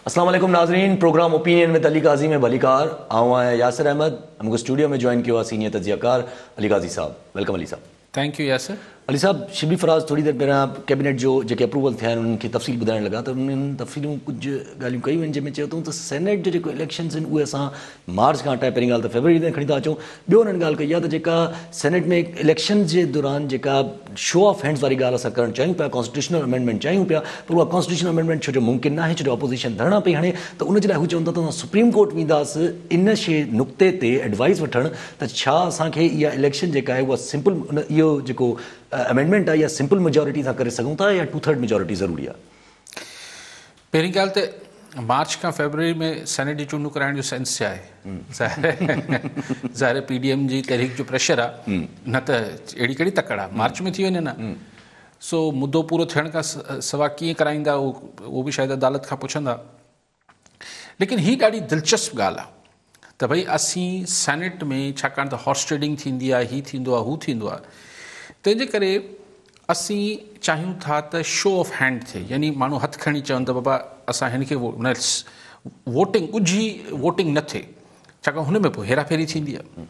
अस्सलाम वालेकुम नाज़रीन, प्रोग्राम ओपिनियन में अली काजी में भलीकार आऊँ आया यासिर अहमद। हमको स्टूडियो में ज्वाइन किया सीनियर तजियाकार अली काजी साहब। वेलकम अली साहब। Thank you Yasir. अली साहब, शिबली फराज थोड़ी देर पहिरियां कैबिनेट जो जेके अप्रूवल थिया आहिनि उन्हनि खे तफ़सील ॿुधाइण लॻा त उन्हनि तफ़सीलूं कुझु ॻाल्हियूं कयूं आहिनि जंहिंमें चयो अथऊं त सेनेट जो जेको इलेक्शन्स आहिनि उहे असां मार्च खां हटाए पहिरीं ॻाल्हि त फेबरवरी ताईं खणी था अचूं। ॿियो उन्हनि ॻाल्हि कई आहे त जेका सेनेट में इलेक्शन जे दौरान जेका शो ऑफ हैंड्स वारी ॻाल्हि असां करणु चाहियूं पिया, कॉन्स्टिट्यूशनल अमेंडमेंट चाहियूं पिया, पर उहा कॉन्स्टिट्यूशनल अमेंडमेंट छो जो मुमकिन न आहे, छो जो अपोज़िशन धरणा पई हणे, त उनजे लाइ हू चवनि था त असां सुप्रीम कोर्ट वेंदासीं इन शइ नुक़्ते ते एडवाइस वठणु त छा असांखे इहा इलेक्शन जेका आहे उहा सिंपल इहो जेको अमेंडमेंट आहे या सिंपल मेजॉरिटी सां करे सघूं था या 2/3 मेजॉरिटी ज़रूरी आहे। पहिरीं ॻाल्हि त मार्च खां फेबरवरी में सेनेट जी चूंडूं कराइण जो सेंस छा आहे? ज़ाहिर PDM जी तहरीक जो प्रेशर आहे, न त अहिड़ी कहिड़ी तकड़ आहे, मार्च में थी वञे न। सो मुद्दो पूरो थियण खां सवाइ कीअं कराईंदा उहो बि शायदि अदालत खां पुछंदा। लेकिन हीअ ॾाढी दिलचस्प ॻाल्हि आहे त भई असीं सेनेट में, छाकाणि त हॉर्स ट्रेडिंग थींदी आहे, हीअ थींदो आहे, हू थींदो आहे, तंहिंजे करे असीं चाहियूं था त शो ऑफ हैंड थिए, यानी माण्हू हथु खणी चवनि त बाबा असां हिन खे वोटिंग ॻुझी वोटिंग न थिए, छाकाणि हुन में पोइ हेराफेरी थींदी आहे।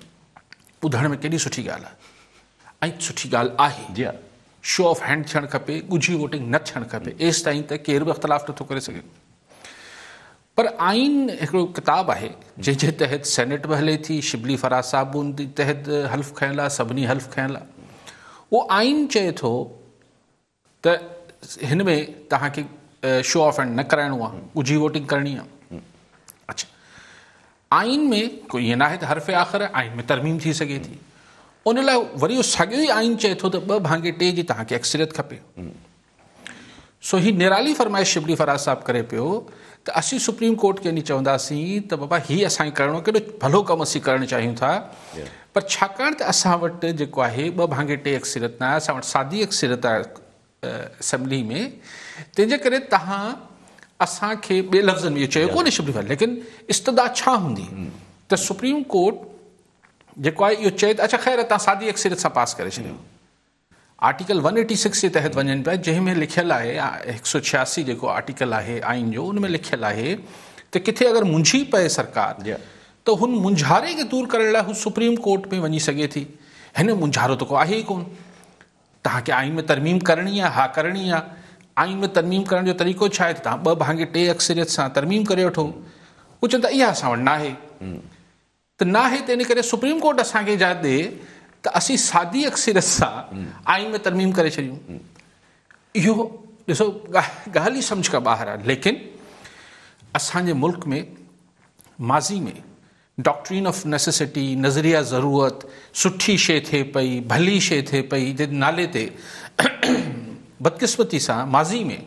ॿुधण में केॾी सुठी ॻाल्हि आहे ऐं सुठी ॻाल्हि आहे। शो ऑफ हैंड थियणु खपे, ॻुझी वोटिंग न थियणु खपे, एसि ताईं त केरु बि इख़्तिलाफ़ नथो करे सघे। पर आइन हिकिड़ो किताबु आहे जंहिंजे तहत सेनेट बि हले थी, शिबली फराज साहब बि उन तहत हल्फ़ खयल आहे, सभिनी हल्फ़ खयल आहे। उहो आइन चए थो त हिन में तव्हांखे शो ऑफ हैंड न कराइणो आहे, ॻुझी वोटिंग करणी आहे। अच्छा, आइन में कोई ईअं न आहे त हर्फ़े आख़िर आइन में तरमीम थी सघे थी, उन लाइ वरी उहो साॻियो ई आइन चए थो त 2/2 जी तव्हांखे अक्सरियत खपे। सो ही निराली फरमाइश शिबली फराज साहब करे पियो त असीं सुप्रीम कोर्ट खे नहीं चवंदासीं त बाबा हीअ असांखे करिणो, केॾो भलो कमु असीं करणु चाहियूं था, पर छाकाणि त असां वटि जेको आहे 2/2 अक्सरियत न आहे, असां वटि सादी अक्सरियत आहे असेंबली में, तंहिंजे करे तव्हां असांखे ॿिए लफ़्ज़नि में इहो चयो कोन्हे शिबली फराज, लेकिन इस्तदा छा हूंदी त सुप्रीम कोर्ट जेको आहे इहो चए त अच्छा ख़ैर तव्हां सादी अक्सरियत सां पास करे छॾियो। आर्टिकल 186 जे तहत वञनि पिया, जंहिंमें लिखियलु आहे 186 जेको आर्टिकल आहे आइन जो, उन में लिखियलु आहे त किथे अगरि मुंझी पए सरकार त हुन मुंझारे खे दूर करण लाइ हू सुप्रीम कोर्ट में वञी सघे थी। हिन मुंझारो त को आहे ई कोन, तव्हांखे आइन में तरमीम करणी आहे, हा करणी आहे। आइन में तरमीम करण जो तरीक़ो छा आहे त तव्हां 2/2 अक्सरियत सां तरमीम करे वठो। हू चवनि था इहा असां वटि न आहे, त न आहे, त इन करे सुप्रीम कोर्ट असांखे इजाज़त ॾे त असीं सादी अक्सरियत सां आइन में तरमीम करे छॾियूं। इहो ॾिसो ॻाल्हि ई सम्झ खां ॿाहिरि आहे। लेकिन असांजे मुल्क में माज़ी में डॉक्ट्रीन ऑफ नेसेसिटी, नज़रिया ज़रूरत, सुठी शइ थिए पई, भली शइ थिए पई जे नाले ते बदकिस्मती सां माज़ी में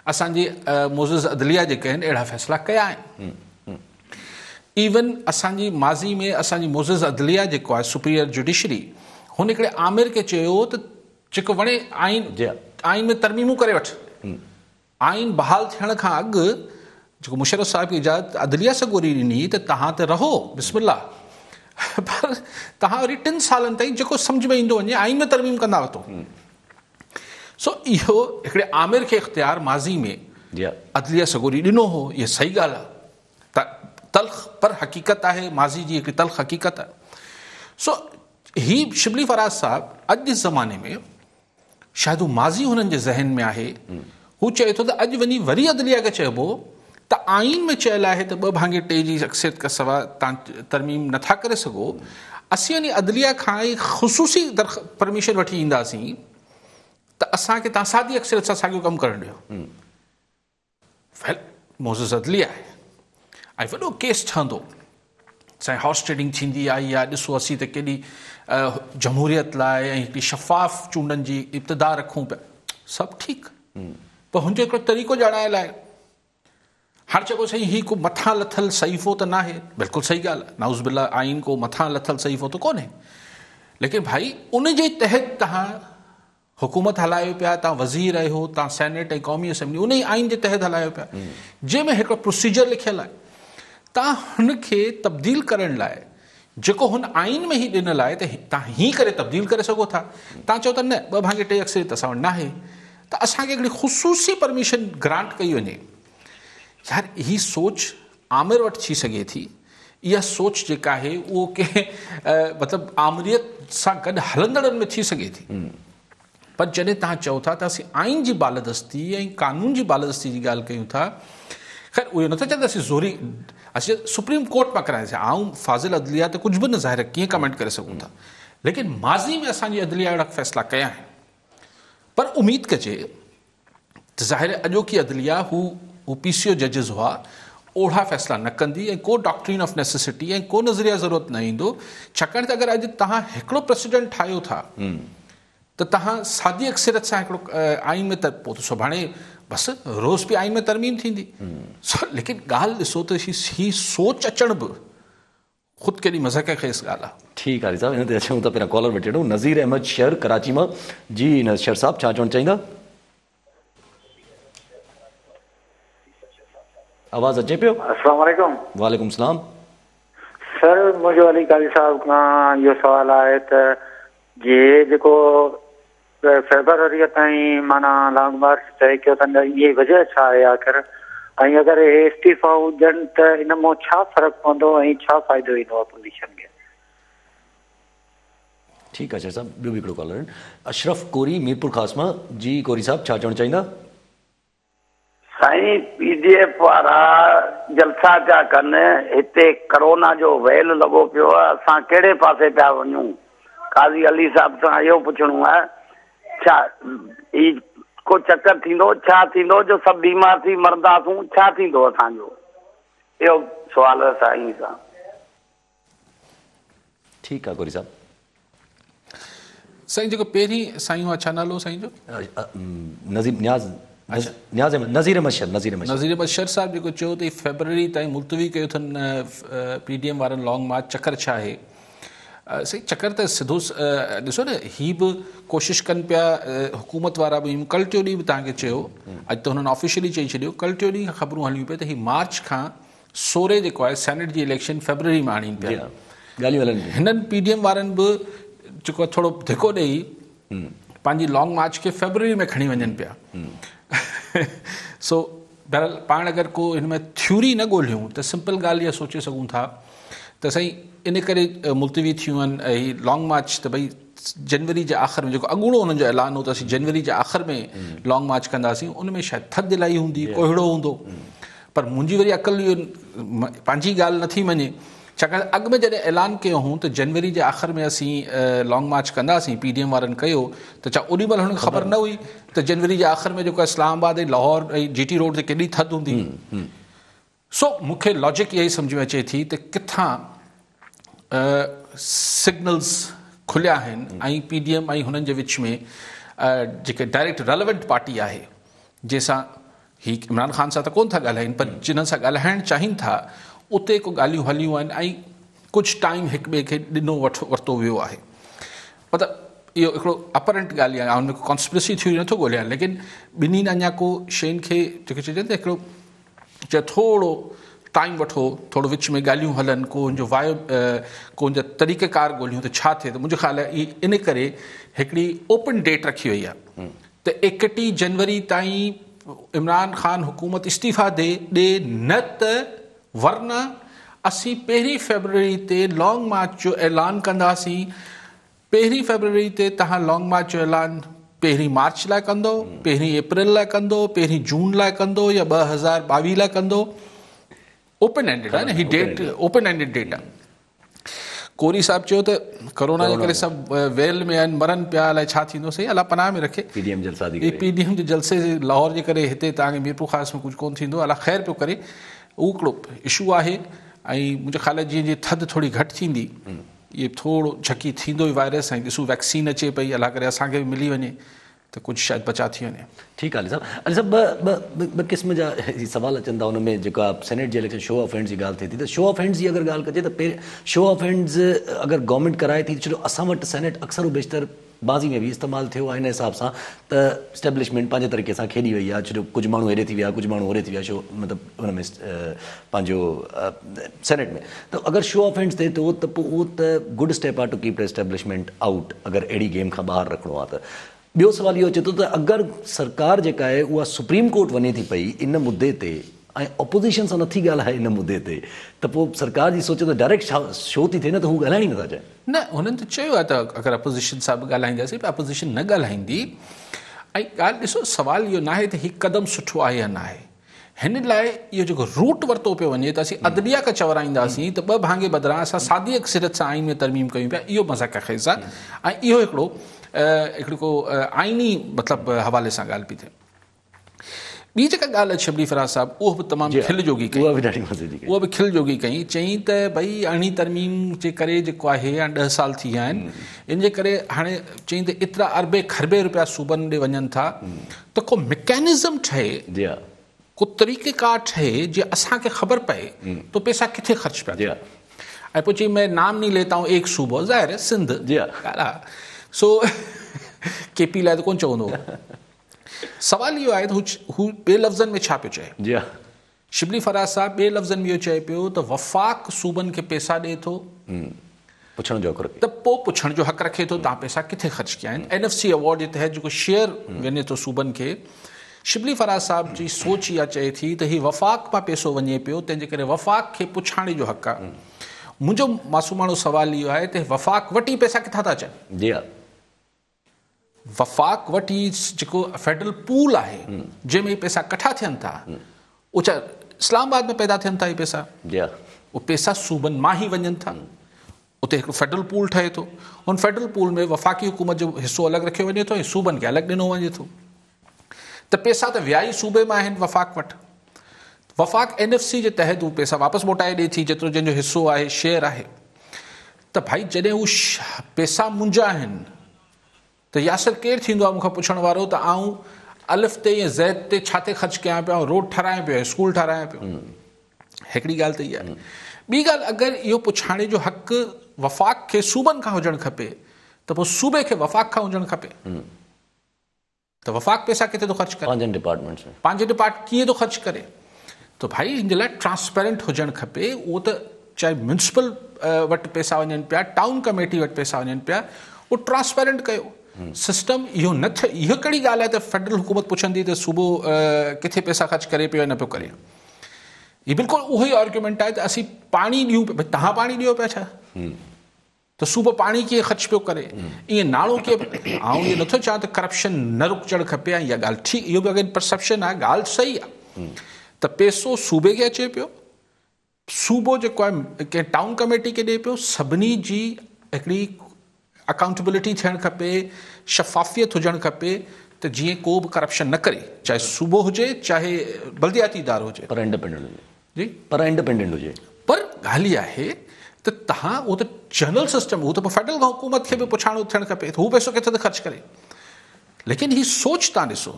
असांजी मोज़िज़ अदलिया जेके आहिनि अहिड़ा फ़ैसिला कया आहिनि। इवन असांजी माज़ी में असांजी मोज़िज़ अदलिया जेको आहे सुपीरियर जुडिशरी, हुन हिकिड़े आमिर खे चयो त जेको वणे आइन में तरमीमूं करे वठ। आइन बहाल थियण खां अॻु जेको मुशर्रफ साहिब खे इजाज़त अदलिया सां ॻोल्ही ॾिनी त तव्हां त रहो बिस्मिल्लाह, पर तव्हां वरी 3 सालनि ताईं जेको सम्झ में ईंदो वञे आइन में तरमीम कंदा वठो। सो इहो हिकिड़े आमिर खे इख़्तियार माज़ी में अदलिया सां ॻोल्ही ॾिनो हो, इहा सही ॻाल्हि आहे, तल्ख़ पर हक़ीक़त आहे, माज़ी जी हिकिड़ी तल्ख़ हक़ीक़त आहे। सो ही शिबली फराज साहब अॼु जे ज़माने में शायदि हू माज़ी हुननि जे ज़हन में आहे। हू चए थो त अॼु वञी वरी अदलिया खे चइबो त आइन में चयल आहे त 2/2 जी अक्सरियत खां सवाइ तव्हां तरमीम नथा करे सघो। असीं वञी अदलिया खां ई ख़ुसूसी परमिशन वठी ईंदासीं त असांखे तव्हां सादी अक्सरियत सां साॻियो कमु करणु ॾियो। मोज़िज़ अदलिया आहे ऐं वॾो केस ठहंदो, असांजी हॉर्स ट्रेडिंग थींदी आई आहे, ॾिसो असीं त केॾी जमहूरियत लाइ ऐं हिकिड़ी शफ़ाफ़ चूंडनि जी इब्तिदा रखूं पिया, सभु ठीकु, पर हुनजो हिकिड़ो तरीक़ो ॼाणायल आहे। हाणे चइबो साईं हीउ को मथां लथल सहीफ़ो त न आहे, बिल्कुलु सही ॻाल्हि आहे, नाउज़ बिल्ला आइन को मथां लथल सहीफ़ो त कोन्हे, लेकिन भाई उन जे तहत तव्हां हुकूमत हलायो पिया, तव्हां वज़ीर आहियो, तव्हां सेनेट ऐं क़ौमी असेंबली उन ई आइन जे तहत हलायो पिया, जंहिंमें हिकिड़ो प्रोसीजर लिखियलु आहे। तव्हां हुनखे तब्दील करण लाइ जेको हुन आइन में ई ॾिनल आहे त तव्हां हीअं करे तब्दील करे सघो था। तव्हां चओ था न 2/2 अक्सरियत असां वटि न आहे, त असांखे हिकिड़ी ख़ुसूसी परमिशन ग्रांट कई वञे यार ही सोच आमिर वटि थी सघे थी, इहा सोच जेका आहे उहो कंहिं मतिलबु आमिरियत सां गॾु हलंदड़नि में थी सघे थी। पर जॾहिं तव्हां चओ था त असीं आइन जी बालदस्ती ऐं कानून जी बालदस्ती जी ॻाल्हि कयूं था, ख़ैर उहो नथा चवंदा असीं ज़ोरी असीं सुप्रीम कोर्ट मां कराएसीं। आऊं फाज़िल अदलिया त कुझु बि न ज़ाहिर कीअं कमेंट करे सघूं था, लेकिन माज़ी में असांजी अदलिया अहिड़ा फ़ैसिला कया आहिनि। पर उमेदु कजे त ज़ाहिर अॼोकी अदलिया हू PCO जजिस हुआ, ओढ़ा फ़ैसिला न कंदी ऐं को डॉक्ट्रिन ऑफ नेसेसिटी ऐं को नज़रिया ज़रूरत न ईंदो। छाकाणि त अगरि अॼु तव्हां हिकिड़ो प्रेसिडेंट ठाहियो था त तव्हां सादी अक्सरियत सां हिकिड़ो आइन में पोइ त सुभाणे बसि रोज़ बि आइन में तरमीम थींदी। लेकिन ॻाल्हि ॾिसो त ही सोच अचण बि ख़ुदि केॾी मज़ाक़ खेसि ॻाल्हि आहे। ठीकु आहे साहिबु, हिन ते अचूं त पहिरियों कॉलर वठी वठूं। नज़ीर अहमद शहर कराची मां। जी नज़ीर साहब, छा चवणु चाहींदा? आवाज़ अचे पियो? अस्सलाम वालेकुम। वालेकुम सलाम। सर, मुंहिंजो अली क़ारी साहब खां इहो सुवालु आहे त जेको फेब्रुअरी ताईं माना लॉन्ग मार्च तय कयो अथनि, इहे वजह छा आहे आख़िर? ऐं अगरि इहे इस्तीफ़ा हुजनि त इन मां छा फ़र्क़ु पवंदो ऐं छा फ़ाइदो ईंदो अपोज़िशन खे? ठीकु आहे शेर साहब, ॿियो बि हिकिड़ो कॉलर आहिनि। अशरफ कोरी मीरपुर ख़ास मां। जी कोरी साहब, छा चवणु चाहींदा? साईं, PDF वारा जलसा पिया कनि, हिते करोना जो वेल लॻो पियो आहे, असां कहिड़े पासे पिया वञूं? काज़ी अली साहब सां इहो पुछणो आहे, छा ही को चकर थींदो, छा थींदो जो सभु बीमार थी मरंदासूं, छा थींदो असांजो? इहो सुवालु आहे साईं सां। ठीकु आहे कोरी साहब। साईं जेको पहिरीं साईं हुआ, छा नालो साईं जो? नज़ीर अहमद शर साहब जेको चयो त फेबरवरी ताईं मुलतवी कयो अथनि PDM वारनि लॉन्ग मार्च, चकर छा आहे? साईं चकर त सिधो ॾिसो न, ही बि कोशिशि कनि पिया हुकूमत वारा बि। कल्ह टियों ॾींहुं बि तव्हांखे चयो, अॼु त हुननि ऑफिशियली चई छॾियो, कल्ह टियों ॾींहुं खां ख़बरूं हलियूं पिया त ही मार्च खां 16 जेको आहे सेनेट जी इलेक्शन फेबरवरी में आणीनि पिया। ॻाल्हियूं हलनि पियूं। हिननि PDM वारनि बि जेको थोरो धिको ॾेई पंहिंजी लॉन्ग मार्च खे फेबरवरी में खणी वञनि पिया। सो बहरहाल पाण अगरि को हिन में थ्योरी न ॻोल्हियूं त सिंपल ॻाल्हि इहा सोचे सघूं था त साईं इन करे मुलतवी थियूं आहिनि ऐं लॉन्ग मार्च त भई जनवरी जे आख़िर में जेको अॻूणो हुननि जो ऐलान हो त असीं जनवरी जे आख़िर में लॉन्ग मार्च कंदासीं, उन में शायदि थधि इलाही हूंदी, कोहिड़ो हूंदो। पर मुंहिंजी वरी अक़ल इहो पंहिंजी ॻाल्हि नथी मञे, छाकाणि अॻु में जॾहिं ऐलान कयो हुओ त जनवरी जे आख़िर में असीं लॉन्ग मार्च कंदासीं, PDM वारनि कयो त छा ओॾी महिल हुनखे ख़बर न हुई त जनवरी जे आख़िर में जेको इस्लामाबाद ऐं लाहौर ऐं GT रोड ते केॾी थधि हूंदी? सो मूंखे लॉजिक इहा ई सम्झ में अचे थी त किथां सिग्नल्स खुलिया आहिनि ऐं PDM ऐं हुननि जे विच में जेके डायरेक्ट रेलेवेंट पार्टी आहे, जंहिंसां ही इमरान ख़ान सां त कोन था ॻाल्हाइनि, पर जिन्हनि सां ॻाल्हाइणु चाहिनि था उते को ॻाल्हियूं हलियूं आहिनि ऐं कुझु टाइम हिक ॿिए खे ॾिनो वरितो वियो आहे। मतिलबु इहो हिकिड़ो अपरेंट ॻाल्हि आहे, हुन में को कॉन्स्पिरेसी थ्योरी नथो ॻोल्हियां, लेकिन ॿिन्हिनि अञा को शयुनि खे जेके चइजनि त हिकिड़ो चए थोरो टाइम वठो, थोरो विच में ॻाल्हियूं हलनि, को हुनजो को हुनजा तरीक़ेकार ॻोल्हियूं त छा थिए। त मुंहिंजो ख़्यालु आहे इन करे हिकिड़ी ओपन डेट रखी वई आहे त 31 जनवरी ताईं इमरान ख़ान हुकूमत इस्तीफ़ा ॾे न त वरना असीं 1 फेबरवरी ते लॉन्ग मार्च जो ऐलान कंदासीं। 1 फेबरवरी ते तव्हां लॉन्ग मार्च जो ऐलान 1 मार्च लाइ कंदो, 1 अप्रैल लाइ कंदो, 1 जून लाइ कंदो या 2022 लाइ कंदो। ओपन एंडेड आहे न, ही डेट ओपन एंडेड डेट आहे। कोरी साहब चयो त कोरोना जे करे सभु वेल में आहिनि, मरनि पिया, अलाए छा थींदो। सही, अलाह पनाह में रखे। PDM जे जलसे लाहौर जे करे हिते तव्हांखे मीरपुर ख़ास में कुझु कोन थींदो, अलाह ख़ैर पियो करे। उहो हिकिड़ो इशू आहे ऐं मुंहिंजो ख़्यालु आहे जीअं जीअं थधि थोरी घटि थींदी, इहे थोरो झकी थींदो ई वायरस। ऐं ॾिसूं वैक्सीन अचे पई, अलाह करे असांखे बि मिली वञे त कुझु शायदि बचा थी वञे। ठीकु आहे अली साहब, ॿ क़िस्म जा सवाल अचनि था हुन में। जेका सेनेट जे इलेक्शन शो ऑफ हैंड्स जी ॻाल्हि थिए थी, त शो ऑफ हैंड्स जी अगरि ॻाल्हि कजे त शो ऑफ हैंड्स अगरि गवर्नमेंट कराए थी, छो असां वटि सेनेट अक्सर बेशितर बाज़ी में बि इस्तेमालु थियो आहे हिन हिसाब सां त स्टेब्लिशमेंट पंहिंजे तरीक़े सां खेॾी वई आहे। छो कुझु माण्हू हेॾे थी विया, कुझु माण्हू होॾे थी विया, शो मतिलबु हुन में पंहिंजो सेनेट में। त अगरि शो ऑफ हैंड्स थिए थो त पोइ उहो त गुड स्टेप आहे to keep the establishment out, अगरि अहिड़ी गेम खां ॿाहिरि रखिणो आहे त। ॿियो सवाल इहो अचे थो त अगरि सरकार जेका आहे उहा सुप्रीम कोर्ट वञे थी पई इन मुद्दे ते ऐं ऑपोज़िशन सां नथी ॻाल्हाए इन मुद्दे ते त पोइ सरकार जी सोचे त डायरेक्ट शो थी थिए न त हू ॻाल्हाइण ई नथा चाहिनि। न, हुननि त चयो आहे त अगरि अपोज़िशन सां बि ॻाल्हाईंदासीं पर अपोज़िशन न ॻाल्हाईंदी। ऐं ॻाल्हि ॾिसो, सुवाल इहो न आहे त हीउ क़दम सुठो आहे या न आहे, हिन लाइ इहो जेको रूट वरितो पियो वञे त असीं अदलिया खे चवराईंदासीं त ॿ भाङे बदिरां असां सादी अक्सरियत सां आइन में तरमीम कयूं पिया, इहो मज़ाक़ ख़ेज़ आहे। ऐं इहो हिकिड़ो आइनी मतिलबु हवाले सां ॻाल्हि पई थिए। ॿी जेका ॻाल्हि आहे शिबली फराज़ साहिबु, उहो बि तमामु खिल जोगी कई, उहा बि खिल जोगी कई। चई त भई अहिड़ी तरमीम जे करे जेको आहे या 10 साल थी विया आहिनि, इन जे करे हाणे चई त एतिरा अरबे खरबे रुपया सूबनि ॾे वञनि था त को मैकेनिज़म ठहे, को तरीक़ेकार ठहे जीअं असांखे ख़बर पए तो पैसा किथे ख़र्च पिया। ऐं पोइ चई मैं नाम नहीं लेता हूं एक सूबो, ज़ाहिर है सिंध। सो केपी लाइ त कोन चवंदो। सवाल इहो आहे त हू ॿिए लफ़्ज़नि में छा पियो चए। शिबली फराज़ साहिबु ॿिए लफ़्ज़नि में इहो चए पियो त वफ़ाक़ सूबनि खे पैसा ॾिए थो, पुछण जो हक़ रखे, त पोइ पुछण जो हक़ रखे थो तव्हां पैसा किथे ख़र्च कया आहिनि। NFC अवॉर्ड जे तहत जेको शेयर वञे थो सूबनि खे, शिबली फराज़ साहिब जी सोच इहा चए थी त हीउ वफ़ाक़ मां पैसो वञे पियो, तंहिंजे करे वफ़ाक़ खे पुछाणे जो हक़ आहे। मुंहिंजो मासूमाणो सवाल इहो आहे त वफ़ाक़ वटि पैसा किथां था अचनि। वफ़ाक़ वटि जेको फेडरल पूल आहे जंहिंमें पैसा कठा थियनि था, उहो छा इस्लामाबाद में पैदा थियनि था इहे पैसा, उहे पैसा सूबनि मां ई वञनि था। उते हिकिड़ो फेडरल पूल ठहे थो, हुन फेडरल पूल में वफ़ाक़ी हुकूमत जो हिसो अलॻि रखियो वञे थो ऐं सूबनि खे अलॻि ॾिनो वञे थो। त पैसा त विया ई सूबे मां आहिनि वफ़ाक़ वटि। वफ़ाक़ NFC जे तहत हू पैसा वापसि मोटाए ॾिए थी जेतिरो जंहिंजो हिसो आहे, शेयर आहे। त भाई जॾहिं हू पैसा मुंहिंजा आहिनि त यासिर केरु थींदो आहे मूंखां पुछण वारो त आऊं अलिफ ते या ज़ैद ते छा ते ख़र्च कयां पिया, रोड ठारायां पियो, स्कूल ठारायां पियो। हिकिड़ी ॻाल्हि त इहा आहे। ॿी ॻाल्हि, अगरि इहो पुछाणे जो हक़ वफ़ाक़ खे सूबनि खां हुजणु खपे त पोइ सूबे खे वफ़ाक़ खां हुजणु खपे। त वफ़ाक़ पैसा किथे थो ख़र्च करे, पंहिंजे डिपार्टमेंट्स में, पंहिंजे डिपार्ट कीअं थो ख़र्च करे। त भाई हिन जे लाइ ट्रांसपेरेंट हुजणु खपे। उहो त चाहे म्यूनिसिपल वटि पैसा वञनि पिया, टाउन कमेटी वटि पैसा वञनि पिया, उहो ट्रांसपेरेंट कयो सिस्टम। इहो न थिए, इहो कहिड़ी ॻाल्हि आहे त फेडरल हुकूमत पुछंदी त सूबो किथे पैसा ख़र्च करे पियो या न पियो करे। हीउ बिल्कुलु उहो ई आर्ग्यूमेंट आहे त असीं पाणी ॾियूं पिया, तव्हां पाणी ॾियो पिया छा, त सूबो पाणी कीअं ख़र्च पियो करे, ईअं नालो कीअं। ऐं इहो नथो चवां त करप्शन न रुकजणु खपे, ऐं इहा ॻाल्हि ठीकु, इहो बि अगरि परसेप्शन आहे, ॻाल्हि सही आहे त पैसो सूबे खे अचे पियो, सूबो जेको आहे कंहिं टाउन कमेटी खे ॾिए पियो। सभिनी जी हिकिड़ी अकाउंटेबिलिटी थियणु खपे, शफ़ाफ़ियत हुजणु खपे त जीअं को बि करप्शन न करे, चाहे सूबो हुजे चाहे बल्दियाती इदारो हुजे, पर इंडिपेंडेंट हुजे। जी, पर इंडिपेंडेंट हुजे। पर ॻाल्हि इहा आहे त तव्हां उहो त जनरल सिस्टम, उहो त पोइ फेडरल हुकूमत खे बि पुछाणो थियणु खपे त हू पैसो किथे थो ख़र्च करे। लेकिन हीअ सोच तव्हां ॾिसो,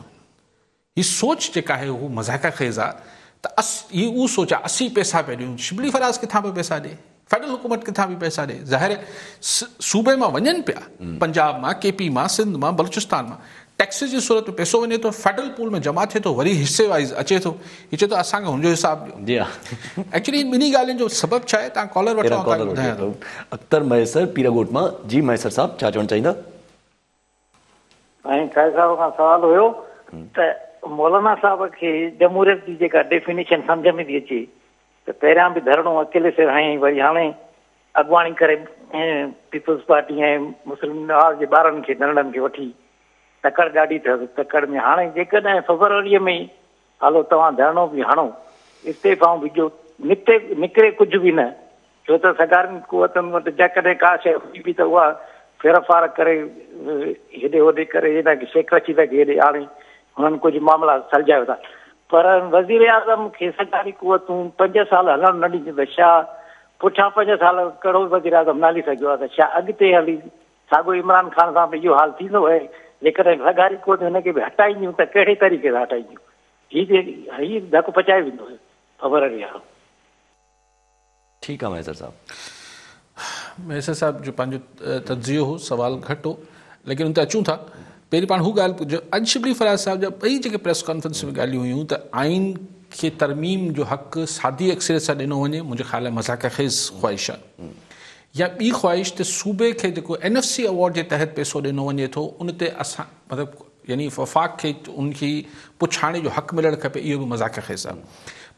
हीअ सोच जेका आहे उहो मज़ाक़ ख़ेज़ आहे त हीअ उहा सोच आहे 80 पैसा पिया ॾियूं। शिबली फराज़ किथां पियो पैसा ॾे, फेडरल हुकूमत किथां बि पैसा ॾे। ज़ाहिर सूबे मां वञनि पिया, पंजाब मां, KP मां, सिंध मां, बलूचिस्तान मां, टैक्सिस जी सूरत में पैसो वञे थो, फेडरल पूल में जमा थिए थो, वरी हिसे वाइज़ अचे थो। हीअ चए थो असांखे हुनजो हिसाबु ॾियो। जी हा, एक्चुअली ॿिन्ही ॻाल्हियुनि जो सबबु छा आहे, तव्हां कॉलर वठो। अख्तर मैसर पीरागोट मां। जी मैसर साहब, छा चवणु चाहींदा? ऐं काज़ी साहिब खां सवाल हुयो त मौलाना साहिब खे जमहूरियत जी जेका डेफिनेशन सम्झ में थी अचे त पहिरियां बि धरणो अकेले से हयईं, वरी हाणे अॻुवाणी करे पीपल्स पार्टी ऐं मुस्लिम नवाज़ जे ॿारनि खे नंढनि खे वठी तकड़ ॾाढी अथसि। तकड़ में हाणे जेकॾहिं फेबरवरीअ में ई हलो तव्हां धरणो बि हणो, इस्तीफ़ाऊं बि ॾियो, निकिरे कुझु बि न, छो त सरकारनि कुवतनि वटि जेकॾहिं का शइ हुई बि त उहा फेरफार करे हेॾे होॾे करे हेॾा शेख रशीद खे हेॾे आणे हुननि कुझु मामला सलझायो था। पर वज़ीर आज़म खे सरकारी कुवतूं 5 साल हलणु न ॾिनी त छा पुठियां 5 साल कहिड़ो वज़ीर आज़म न हली सघियो आहे, त छा अॻिते हली साॻियो इमरान ख़ान सां बि इहो हाल थींदो आहे। जेकॾहिं सरकारी कुवतूं हिनखे बि हटाईंदियूं त कहिड़े तरीक़े सां हटाईंदियूं, हीअ धकु पचाए वेंदो फेबरवरी वारो। ठीकु आहे मैसर साहब। मैसर साहब जो पंहिंजो तजियो हो, सवाल घटि हो, लेकिन उन ते अचूं था। पहिरीं पाण हू ॻाल्हि जो अॼु शिबली फराज़ साहिब जा ॿई जेके प्रेस कॉन्फ्रेंस में ॻाल्हियूं हुयूं त आइन खे तरमीम जो हक़ सादी अक्सरियत सां ॾिनो वञे, मुंहिंजे ख़्याल में मज़ाक़ ख़ेज़ ख़्वाहिश आहे। या ॿी ख़्वाहिश त सूबे खे जेको NFC अवॉर्ड जे तहत पैसो ॾिनो वञे थो, उन ते असां मतिलबु यानी वफ़ाक़ खे उनखे पुछाणे जो हक़ मिलणु खपे, इहो बि मज़ाक़ ख़ेज़ आहे।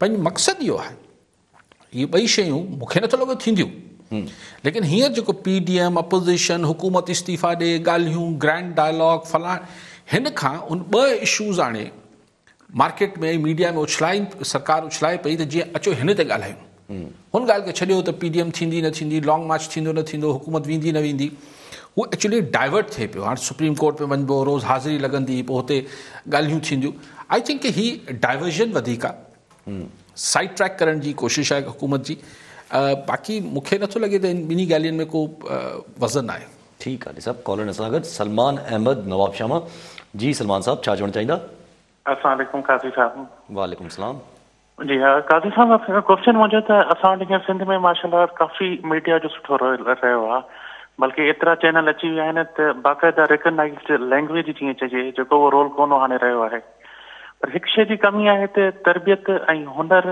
पंहिंजो मक़सदु इहो आहे इहे ॿई शयूं मूंखे नथो लॻे थींदियूं लेकिन हींअर जेको PDM अपोज़िशन हुकूमत इस्तीफ़ा ॾे ॻाल्हियूं ग्रैंड डायलॉग फलाण हिन खां उन ॿ इशूज़ हाणे मार्केट में मीडिया में सरकार उछलाए पई त जीअं अचो हिन ते ॻाल्हायूं हुन ॻाल्हि खे छॾियो त PDM थींदी न थींदी लॉन्ग मार्च थींदो न थींदो हुकूमत वेंदी न वेंदी उहो एक्चुअली डाइवर्ट थिए पियो हाणे सुप्रीम कोर्ट में वञिबो रोज़ हाज़िरी लॻंदी पोइ हुते ॻाल्हियूं थींदियूं आई थिंक की ही डाइवर्जन वधीक आहे साइड ट्रैक करण जी कोशिशि आहे हुकूमत जी बाक़ी मूंखे नथो लॻे त इन ॿिन्ही ॻाल्हियुनि में को वज़न आहे ठीकु आहे साहब कॉलर सां गॾु सलमान अहमद नवाबशाह जी सलमान साहब छा चवणु चाहींदा अस्सलाम वालेकुम काज़ी साहब वालेकुम सलाम जी हाँ काज़ी साहब क्वेश्चन मुंहिंजो त असां वटि हींअर सिंध में माशाल्लाह काफ़ी मीडिया जो सुठो रहियो आहे बल्कि एतिरा चैनल अची विया आहिनि त बाक़ाइदा रिकग्नाइज़्ड लैंग्वेज जीअं चइजे जेको उहो रोल कोन हाणे रहियो आहे पर हिकु शइ जी कमी आहे त तरबियत ऐं हुनर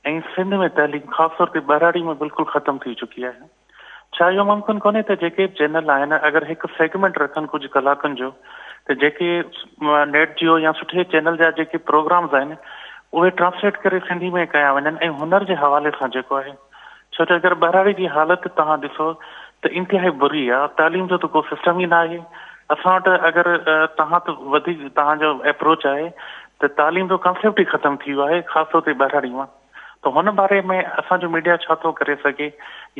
ऐं सिंध में तइलीम ख़ासि तौर ते बहिराड़ी में बिल्कुलु ख़तमु थी चुकी आहे छा इहो मुमकिन कोन्हे त जेके चैनल आहिनि अगरि हिकु सेगमेंट रखनि कुझु कलाकनि जो त जेके नेट जियो या सुठे चैनल जा जेके प्रोग्राम्स आहिनि उहे ट्रांसलेट करे सिंधी में कया वञनि ऐं हुनर जे हवाले सां जेको आहे छो त अगरि बहिराड़ी जी हालति तव्हां ॾिसो त इंतिहाई बुरी आहे तालीम जो त को सिस्टम ई न आहे असां वटि अगरि तव्हां त वधीक तव्हांजो अप्रोच आहे त तालीम जो कॉन्सेप्ट ई ख़तमु थी वियो आहे ख़ासि तौर ते बहिराड़ी मां त हुन बारे में असांजो मीडिया छा थो करे सघे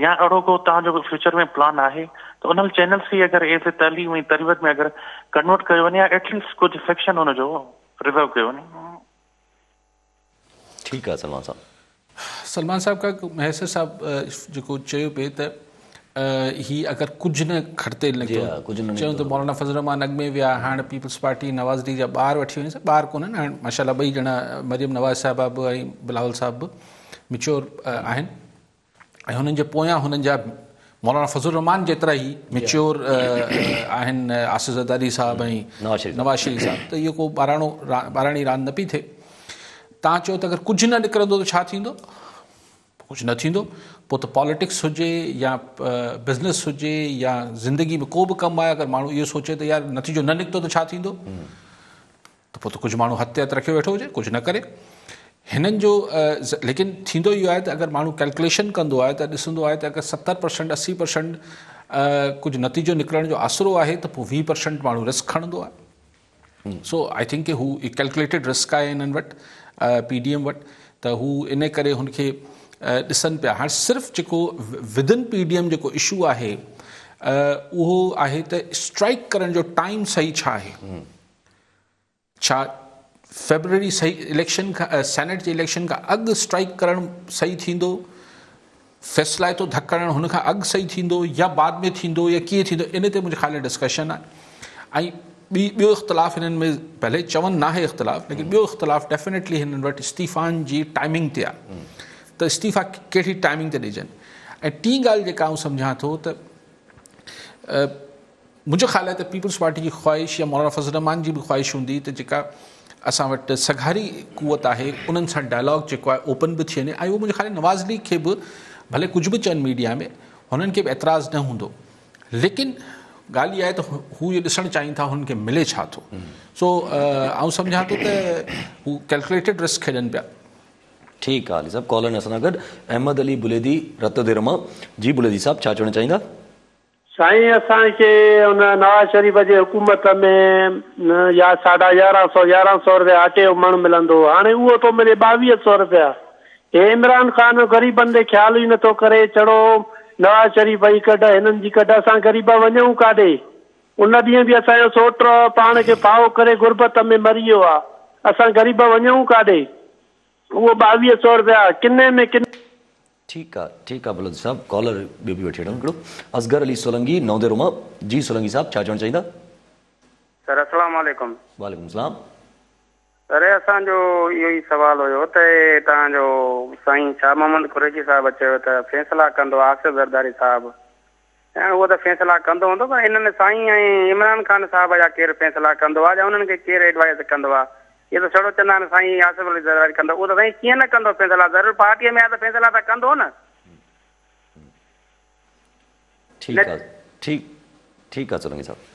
या अहिड़ो को तव्हांजो फ्यूचर में प्लान आहे त उन चैनल्स खे अगरि एज़ ए तालीम ऐं तरबियत में अगरि कन्वर्ट कयो वञे या एटलीस्ट कुझु सेक्शन हुनजो रिजर्व कयो वञे ठीकु आहे सलमान साहब का महसूस साहब जेको चयो पिए त ही अगरि कुझु न खड़ते निकितो चयूं त मौलाना फज़ल रहमान अॻु में विया हाणे पीपल्स पार्टी नवाज़ डी जा ॿार वठी वञे ॿार कोन्हनि हाणे माशाल्लाह ॿई ॼणा मरियम नवाज़ साहिबा बि ऐं बिलावल साहिब बि मिच्योर आहिनि ऐं हुननि जे पोयां हुननि जा मौलाना फज़ल रहमान जेतिरा ई मिच्योर आहिनि आसिफ़ ज़रदारी साहिब ऐं नवाज़ शरीफ़ साहिब त इहो को ॿाराणी रांदि न पई थिए तव्हां चयो त अगरि कुझु न निकिरंदो त छा थींदो कुझु न थींदो पोइ त पॉलिटिक्स हुजे या बिज़नेस हुजे या ज़िंदगी में को बि कमु आहे अगरि माण्हू इहो सोचे त यार नतीजो न निकितो त छा थींदो त पोइ त कुझु माण्हू हथ रखे वेठो हुजे कुझु न करे हिननि जो लेकिन थींदो इहो आहे त अगरि माण्हू कैलकुलेशन कंदो आहे त ॾिसंदो आहे त अगरि 70% 80% कुझु नतीजो निकिरण जो आसिरो आहे त पोइ 20% माण्हू रिस्क खणंदो आहे सो आई थिंक हू कैलकुलेटेड रिस्क आहे हिननि वटि PDM वटि त हू इन करे हुनखे ॾिसनि पिया हाणे सिर्फ़ु जेको विदिन PDM जेको इशू आहे उहो आहे त स्ट्राइक करण जो टाइम सही छा आहे छा फेबररी सही इलेक्शन खां सेनेट जे इलेक्शन खां अॻु स्ट्राइक करणु सही थींदो फैसलाइतो धकणु हुन खां अॻु सही थींदो या बाद में थींदो या कीअं थींदो इन ते मुंहिंजे ख़्याल डिस्कशन आहे ऐं ॿियो इख़्तिलाफ़ हिननि में भले चवनि नाहे इख़्तिलाफ़ लेकिन ॿियो इख़्तिलाफ़ डेफिनेटली हिननि वटि इस्तीफ़ान जी टाइमिंग ते आहे त इस्तीफ़ा कहिड़ी टाइमिंग ते ॾिजनि ऐं टी ॻाल्हि जेका आउं सम्झां थो त मुंहिंजो ख़्यालु आहे त पीपल्स पार्टी जी ख़्वाहिश या मौलाना फज़ल रहमान जी बि ख़्वाहिश हूंदी त जेका असां वटि सघारी कुवत आहे उन्हनि सां डायलॉग जेको आहे ओपन बि थी वञे ऐं उहो मुंहिंजे ख़्याल नवाज़ लीग खे बि भले कुझु बि चवनि मीडिया में हुननि खे बि एतिराज़ु न हूंदो लेकिन ॻाल्हि इहा आहे त हू इहो ॾिसणु चाहिनि था हुननि खे मिले छा थो सो आउं सम्झां थो त हू कैलकुलेटेड रिस्क खेॾनि पिया ठीकु आहे अली साहब कॉलर असां सां गॾु अहमद अली बुलेदी रतदेर मां जी बुलेदी साहब छा चवणु चाहींदा साईं असांखे हुन नवाज़ शरीफ़ जे हुकूमत में या 1150 रुपया अटे जो मण मिलंदो हाणे उहो थो मिले 2200 रुपया हे इमरान ख़ान ग़रीबनि ते ख़्यालु ई नथो करे चढ़ो नवाज़ शरीफ़ जी कढ हिननि जी कढ असां ग़रीब वञूं काॾे उन ॾींहुं बि असांजो सोट पाण खे फाओ करे गुरबत में मरी वियो आहे असां ग़रीब वञूं काॾे उहो 2200 रुपया किने में किने ठीकु आहे बुलेदी साहब कॉलर ॿियो बि वठी वठूं हिकिड़ो असगर अली सोलंगी नौदेरो मां जी सोलंगी साहब छा चवणु चाहींदा सर अस्सलाम वालेकुम वालेकुम सलाम सर असांजो इहो ई सुवाल हुयो त तव्हांजो साईं शाह मोहम्मद कुरैशी साहिबु चयो त फ़ैसिला कंदो आसिफ़ ज़रदारी साहिबु ऐं उहो त फ़ैसिला कंदो हूंदो पर हिननि साईं ऐं इमरान ख़ान साहिब जा केरु फ़ैसिला कंदो आहे या उन्हनि खे केरु एडवाइस कंदो आहे इहे त छड़ो चवंदा आहिनि साईं आसिफ़ अली ज़रदारी कंदो उहो त साईं कीअं न कंदो फ़ैसिला ज़रूरु पार्टीअ में आहे त फ़ैसिला त कंदो न ठीकु आहे सोलंगी साहब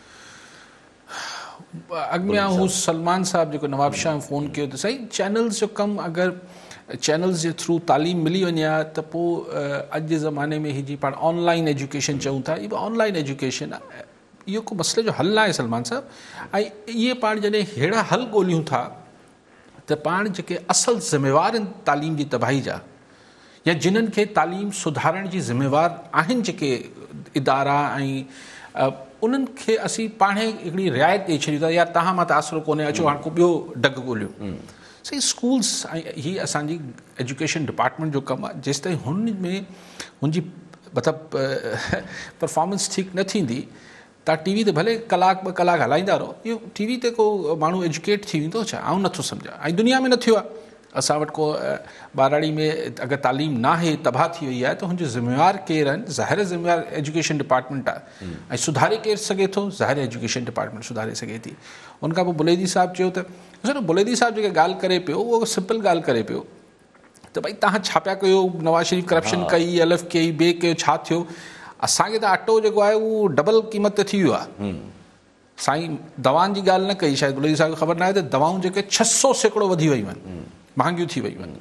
अॻु में हू सलमान साहब जेको नवाब शाह फ़ोन कयो त साईं चैनल्स जो कमु अगरि चैनल्स जे थ्रू तालीम मिली वञे हा त पोइ अॼु जे ज़माने में ही जी पाण ऑनलाइन एजुकेशन चऊं था, इहा ऑनलाइन एजुकेशन आहे, इहो को मसइले जो हल आहे सलमान साहब। ऐं इहे पाण जॾहिं अहिड़ा हल ॻोल्हियूं था त पाण जेके असल ज़िम्मेवार आहिनि तालीम जी तबाही जा, या जिन्हनि खे तालीम सुधारण जी ज़िम्मेवार आहिनि जेके इदारा ऐं उन्हनि खे असीं पाणे हिकिड़ी रिआयत ॾेई छॾियूं था, यार तव्हां मां त आसिरो कोन्हे, अचो हाणे को ॿियो डग ॻोल्हियो। सही स्कूल्स ऐं हीअ असांजी एजुकेशन डिपार्टमेंट जो कमु आहे। जेसिताईं हुन में हुनजी मतिलबु परफॉर्मेंस ठीकु न थींदी, तव्हां टी वी ते भले कलाक ॿ कलाक हलाईंदा रहो, इहो टी वी ते को माण्हू एजुकेट थी वेंदो छा? आउं नथो सम्झां। ऐं दुनिया में न थियो आहे। असां वटि को ॿाराड़ी में अगरि तालीम न आहे, तबाह थी वई आहे, त हुनजो ज़िम्मेवार केरु आहिनि? ज़ाहिर ज़िम्मेवार एजुकेशन डिपार्टमेंट आहे। ऐं सुधारे केरु सघे थो? ज़ाहिर एजुकेशन डिपार्टमेंट सुधारे सघे थी। उनखां पोइ बुलेदी साहिबु चयो त ॾिसो, बुलेदी साहिबु जेके ॻाल्हि करे पियो, उहो सिंपल ॻाल्हि करे पियो त भई तव्हां छा पिया कयो, नवाज़ शरीफ़ करप्शन कई, LF कई, ॿिए कयो, छा थियो? असांखे त अटो जेको आहे उहो डबल क़ीमत ते थी वियो आहे। साईं दवाउनि जी ॻाल्हि न कई, शायदि बुलेदी साहिब खे ख़बर न आहे त दवाऊं जेके 600 सैकड़ो वधी वयूं आहिनि, महांगियूं थी वयूं आहिनि।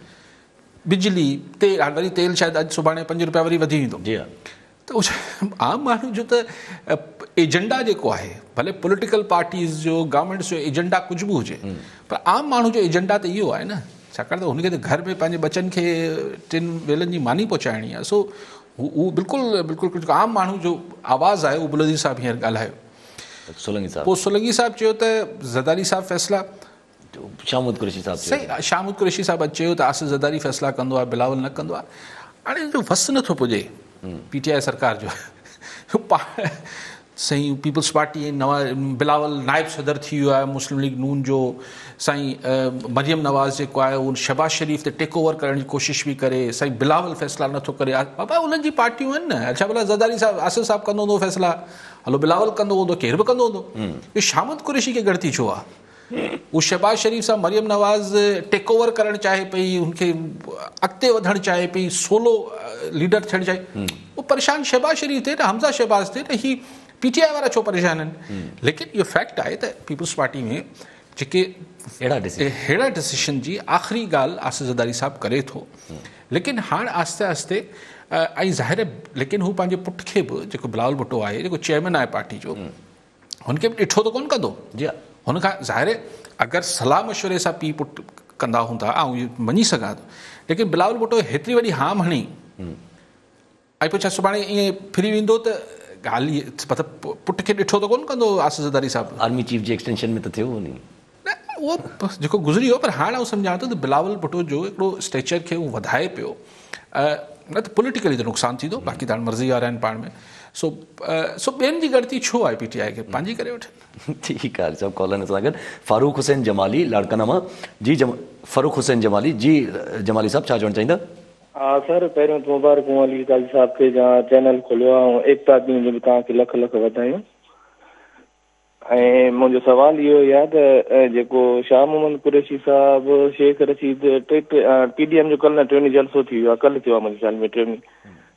बिजली, तेल, हाणे वरी तेल शायदि अॼु सुभाणे 5 रुपया वरी वधी वेंदो। जी हा। त आम माण्हू जो त एजेंडा जेको आहे, भले पॉलिटिकल पार्टीज़ जो, गवर्नमेंट जो एजेंडा कुझु बि हुजे, पर आम माण्हू जो एजेंडा त इहो आहे न। छाकाणि त हुनखे त घर में पंहिंजे बचनि खे 3 वेलनि जी मानी पहुचाइणी आहे। सो उहो बिल्कुलु बिल्कुलु आम माण्हू जो आवाज़ु आहे, उहो बुलेदी साहिबु हींअर ॻाल्हायो। सोलंगी साहिबु पोइ सोलंगी साहिबु चयो त ज़रदारी साहिबु फ़ैसिला, शाहमूद कुरैशी साहिबु सही, शाहमूद कुरैशी साहिबु चयो त आसिफ़ ज़रदारी फ़ैसिला कंदो आहे, बिलावल न कंदो आहे। हाणे जो वस नथो पुॼे PTI सरकार जो साईं पीपल्स पार्टी बिलावल नाइब सदर थी वियो आहे मुस्लिम लीग नून जो। साईं मरियम नवाज़ जेको आहे उहो शहबाज़ शरीफ़ ते टेक ओवर करण जी कोशिशि बि करे, साईं बिलावल फ़ैसिला नथो करे। बाबा उन्हनि जी पार्टियूं आहिनि न। अच्छा भला ज़रदारी साहिबु, आसिफ़ साहिबु कंदो हूंदो फ़ैसिला, हलो बिलावल कंदो हूंदो, केरु बि कंदो हूंदो। इहो शाहमूद कुरैशी खे गणती छो आहे? उहो शहबाज़ शरीफ़ सां मरियम नवाज़ टेक ओवर करणु चाहे पई, हुनखे अॻिते वधणु चाहे पई, सोलो लीडर थियणु चाहे, उहो परेशान शहबाज़ शरीफ़ थिए न, हमज़ा शहबाज़ थिए न, ही PTI वारा छो परेशान आहिनि? लेकिन इहो फैक्ट आहे त पीपल्स पार्टी में जेके अहिड़ा डिसीशन जी आख़िरी ॻाल्हि आसिफ़ ज़रदारी साहिबु करे थो। लेकिन हाणे आस्ते आस्ते ऐं ज़ाहिर, लेकिन हू पंहिंजे पुट खे बि, जेको बिलावल भुट्टो आहे, जेको चेयरमैन आहे पार्टी जो, हुनखे बि ॾिठो त कोन कंदो। जी हा। हुनखां ज़ाहिर अगरि सलाह मशवरे सां पीउ पुटु कंदा हूंदा, ऐं इहो मञी सघां थो, लेकिन बिलावल भुट्टो हेतिरी वॾी हाम हणी ऐं पोइ छा सुभाणे ईअं फिरी वेंदो त ॻाल्हि मतिलबु पुट खे ॾिठो त कोन कंदो आसिफ़ ज़रदारी साहिबु? आर्मी चीफ जी एक्सटेंशन में त थियो न, उहो जेको गुज़री वियो। पर हाणे आउं सम्झां थो त बिलावल भुट्टो जो हिकिड़ो स्टेचर खे उहो वधाए पियो, न त पॉलिटिकली त नुक़सानु थींदो, बाक़ी त हाणे मर्ज़ी वारा आहिनि पाण में। सो ॿियनि जी गणती छो आहे PTI खे? पंहिंजी करे वठे। ठीकु आहे। सभु कॉलर सां गॾु फारूक हुसैन जमाली लाड़काना जी। फारूक हुसैन जमाली जी, जमाली साहिबु छा चवणु चाहींदा? हा सर, पहिरियों त मुबारक अली काज़ी साहिब खे जहाँ चैनल खोलियो आहे, ऐं एकता ॾींहं जो बि तव्हांखे लख लख वाधायूं। ऐं मुंहिंजो सुवालु इहो ई आहे त जेको शाह मोहम्मद कुरैशी साहिबु, शेख रशीद, PDM जो कल्ह न 3 जलसो थी वियो आहे, कल्ह थियो आहे मुंहिंजे ख़्याल में 3,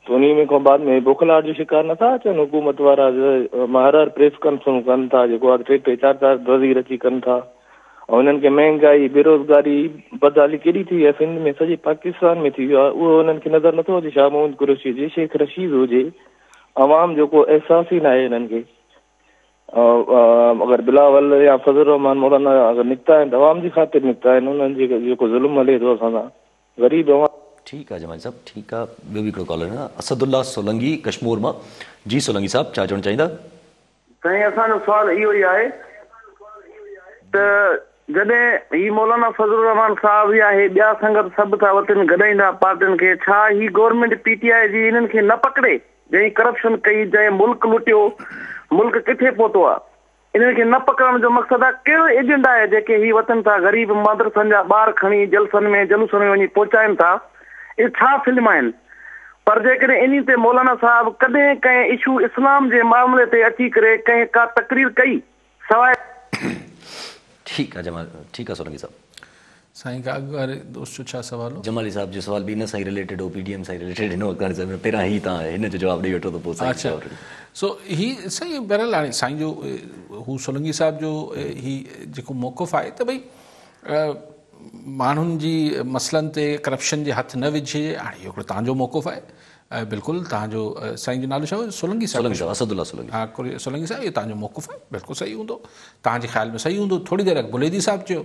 त उन में खां बाद में बुखलाहट जो शिकार नथा अचनि हुकूमत वारा? हर प्रेस कॉन्फ्रेंस कनि था, जेको आहे 3-3 4-4 वज़ीर अची कनि था, ऐं हुननि खे महांगाई, बेरोज़गारी, बदहाली केॾी थी आहे सिंध में, सॼे पाकिस्तान में थी वियो आहे। उहो हुननि खे नज़र नथो अचे। शाह मोहम्मद कुरैशी हुजे, शेख रशीद हुजे, अवाम जो को अहसास ई न आहे हिननि खे। अगरि बिलावल या फज़ल रहमान मौलाना अगरि निकिता आहिनि त अवाम जी ख़ातिर निकिता आहिनि। उन्हनि जे जेको ज़ुल्म हले थो असां सां ग़रीब अवाम। ठीकु आहे जमाली साहिबु, ठीकु आहे। ॿियो बि हिकिड़ो कॉलर आहे असदुल्ला सोलंगी कश्मीर मां। जी सोलंगी साहिबु छा चवणु चाहींदा? साईं असांजो सुवालु इहो ई आहे त जॾहिं ही मौलाना फज़लुर रहमान साहिब या हे ॿिया संगत सभु था वठनि गॾाईंदा पार्टियुनि खे, छा ही गवर्नमेंट PTI जी हिननि खे न पकड़े? जंहिं करप्शन कई, जंहिं मुल्क लुटियो, मुल्क किथे पहुतो आहे, इन्हनि खे न पकड़ण जो मक़सदु आहे? कहिड़ो एजेंडा आहे जेके ही वठनि था ग़रीब मदरसनि जा ॿार खणी जलसनि में जलूसनि में वञी पहुचाइनि था? इहे छा फिल्म आहिनि? पर जेकॾहिं इन ते मौलाना साहिबु कॾहिं कंहिं इशू इस्लाम जे मामले ते अची करे कंहिं का तकरीर कई सवाइ? ठीकु आहे जमाल, ठीकु आहे सोलंगी साहिबु। साईं का अॻु वारे दोस्त जो छा सुवाल हो? जमाली साहिब जो सुवाल बि हिन सां ई रिलेटेड हो, PDM सां ई रिलेटेड। हिन वक़्तु पहिरियां ई तव्हां हिन जो जवाबु ॾेई वठो त पोइ। अच्छा, सो ही सही बहरहाल हाणे साईं जो हू सोलंगी साहिब जो ही जेको मौक़िफ़ आहे त भई माण्हुनि जी मसइलनि ते करप्शन जे हथ न विझे। हाणे इहो हिकिड़ो तव्हांजो मौक़ुफ़ आहे, बिल्कुलु तव्हांजो साईं जो नालो छा हो? सोलंकी साहिब। असदुल्ला सोलंकी। हा, सोलंकी साहिब, इहो तव्हांजो मौक़ुफ़ आहे, बिल्कुलु सही हूंदो, तव्हांजे ख़्याल में सही हूंदो। थोरी देरि अॻु बुलेदी साहिब चयो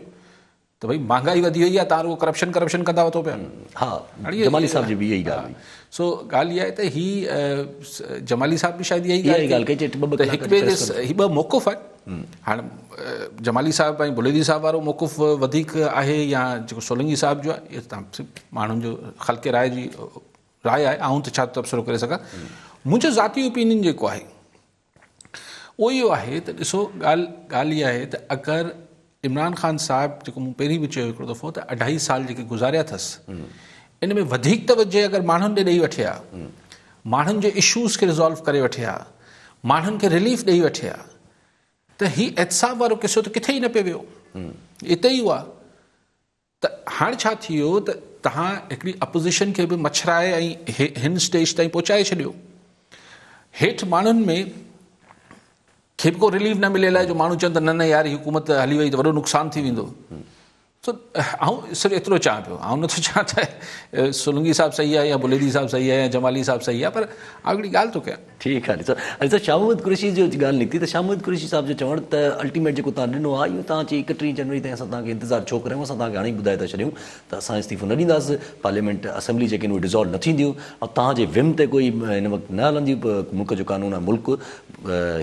त भई महांगाई वधी वई आहे, तव्हां रुगो करप्शन कंदा वठो पिया। हा, जमाली साहिब जी बि इहा ई ॻाल्हि। सो ॻाल्हि इहा आहे त ही जमाली साहिब बि शायदि इहा ई ॻाल्हि कई, हिक ॿिए जे ही ॿ मौक़ुफ़ आहे। हाणे जमाली साहिब ऐं बुलेदी साहिब वारो मौक़ुफ़ वधीक आहे या जेको सोलंकी साहिब जो आहे, इहो तव्हां माण्हुनि जो ख़ल्क़े राय जी राय आहे, आऊं त छा तबसरो करे सघां। मुंहिंजो ज़ाती ओपिनियन जेको आहे उहो इहो आहे त ॾिसो, ॻाल्हि इहा आहे त अगरि इमरान ख़ान साहिब, जेको मूं पहिरीं बि चयो हिकिड़ो दफ़ो, त 2.5 साल जेके गुज़ारिया अथसि, इन में वधीक तवजह अगरि माण्हुनि ॾे ॾेई वठे हा, माण्हुनि जे इशूज़ खे रिज़ॉल्व करे वठे हा, माण्हुनि खे रिलीफ ॾेई वठे हा, त हीउ एहतिसाब वारो किसो त किथे ई न पियो वियो, हिते ई हुआ। त हाणे छा थी वियो त तव्हां हिकिड़ी अपोज़िशन खे बि मछराए ऐं हिन स्टेज ताईं पहुचाए छॾियो। हेठि माण्हुनि में खे बि को रिलीफ न मिलियल आहे, जो माण्हू चवनि त न न यार, ही हुकूमत हली वई त वॾो नुक़सानु थी वेंदो। सो आउं सिर्फ़ु एतिरो चाहियां पियो, आउं नथो चाहियां त सोलंकी साहिबु सही आहे या बुलेदी साहिबु सही आहे या जमाली साहिबु सही आहे, पर हिकिड़ी ॻाल्हि थो कयां। ठीकु आहे। ॾिसो, शाह मोहम्मद कुरैशी जो ॻाल्हि निकिती, त शाह मोहम्मद कुरैशी साहिब जो चवणु त अल्टीमेट जेको तव्हां ॾिनो आहे, इहो तव्हां चई 31 जनवरी ताईं असां तव्हांखे इंतज़ारु छो करियूं, असां तव्हांखे हाणे ई ॿुधाए था छॾियूं त असां इस्तीफ़ो न ॾींदासीं, पार्लियामेंट असेंबली जेके आहिनि उहे डिज़ोल्व न थींदियूं, ऐं तव्हांजे विम ते कोई हिन वक़्तु न हलंदी, मुल्क जो कानून आहे, मुल्क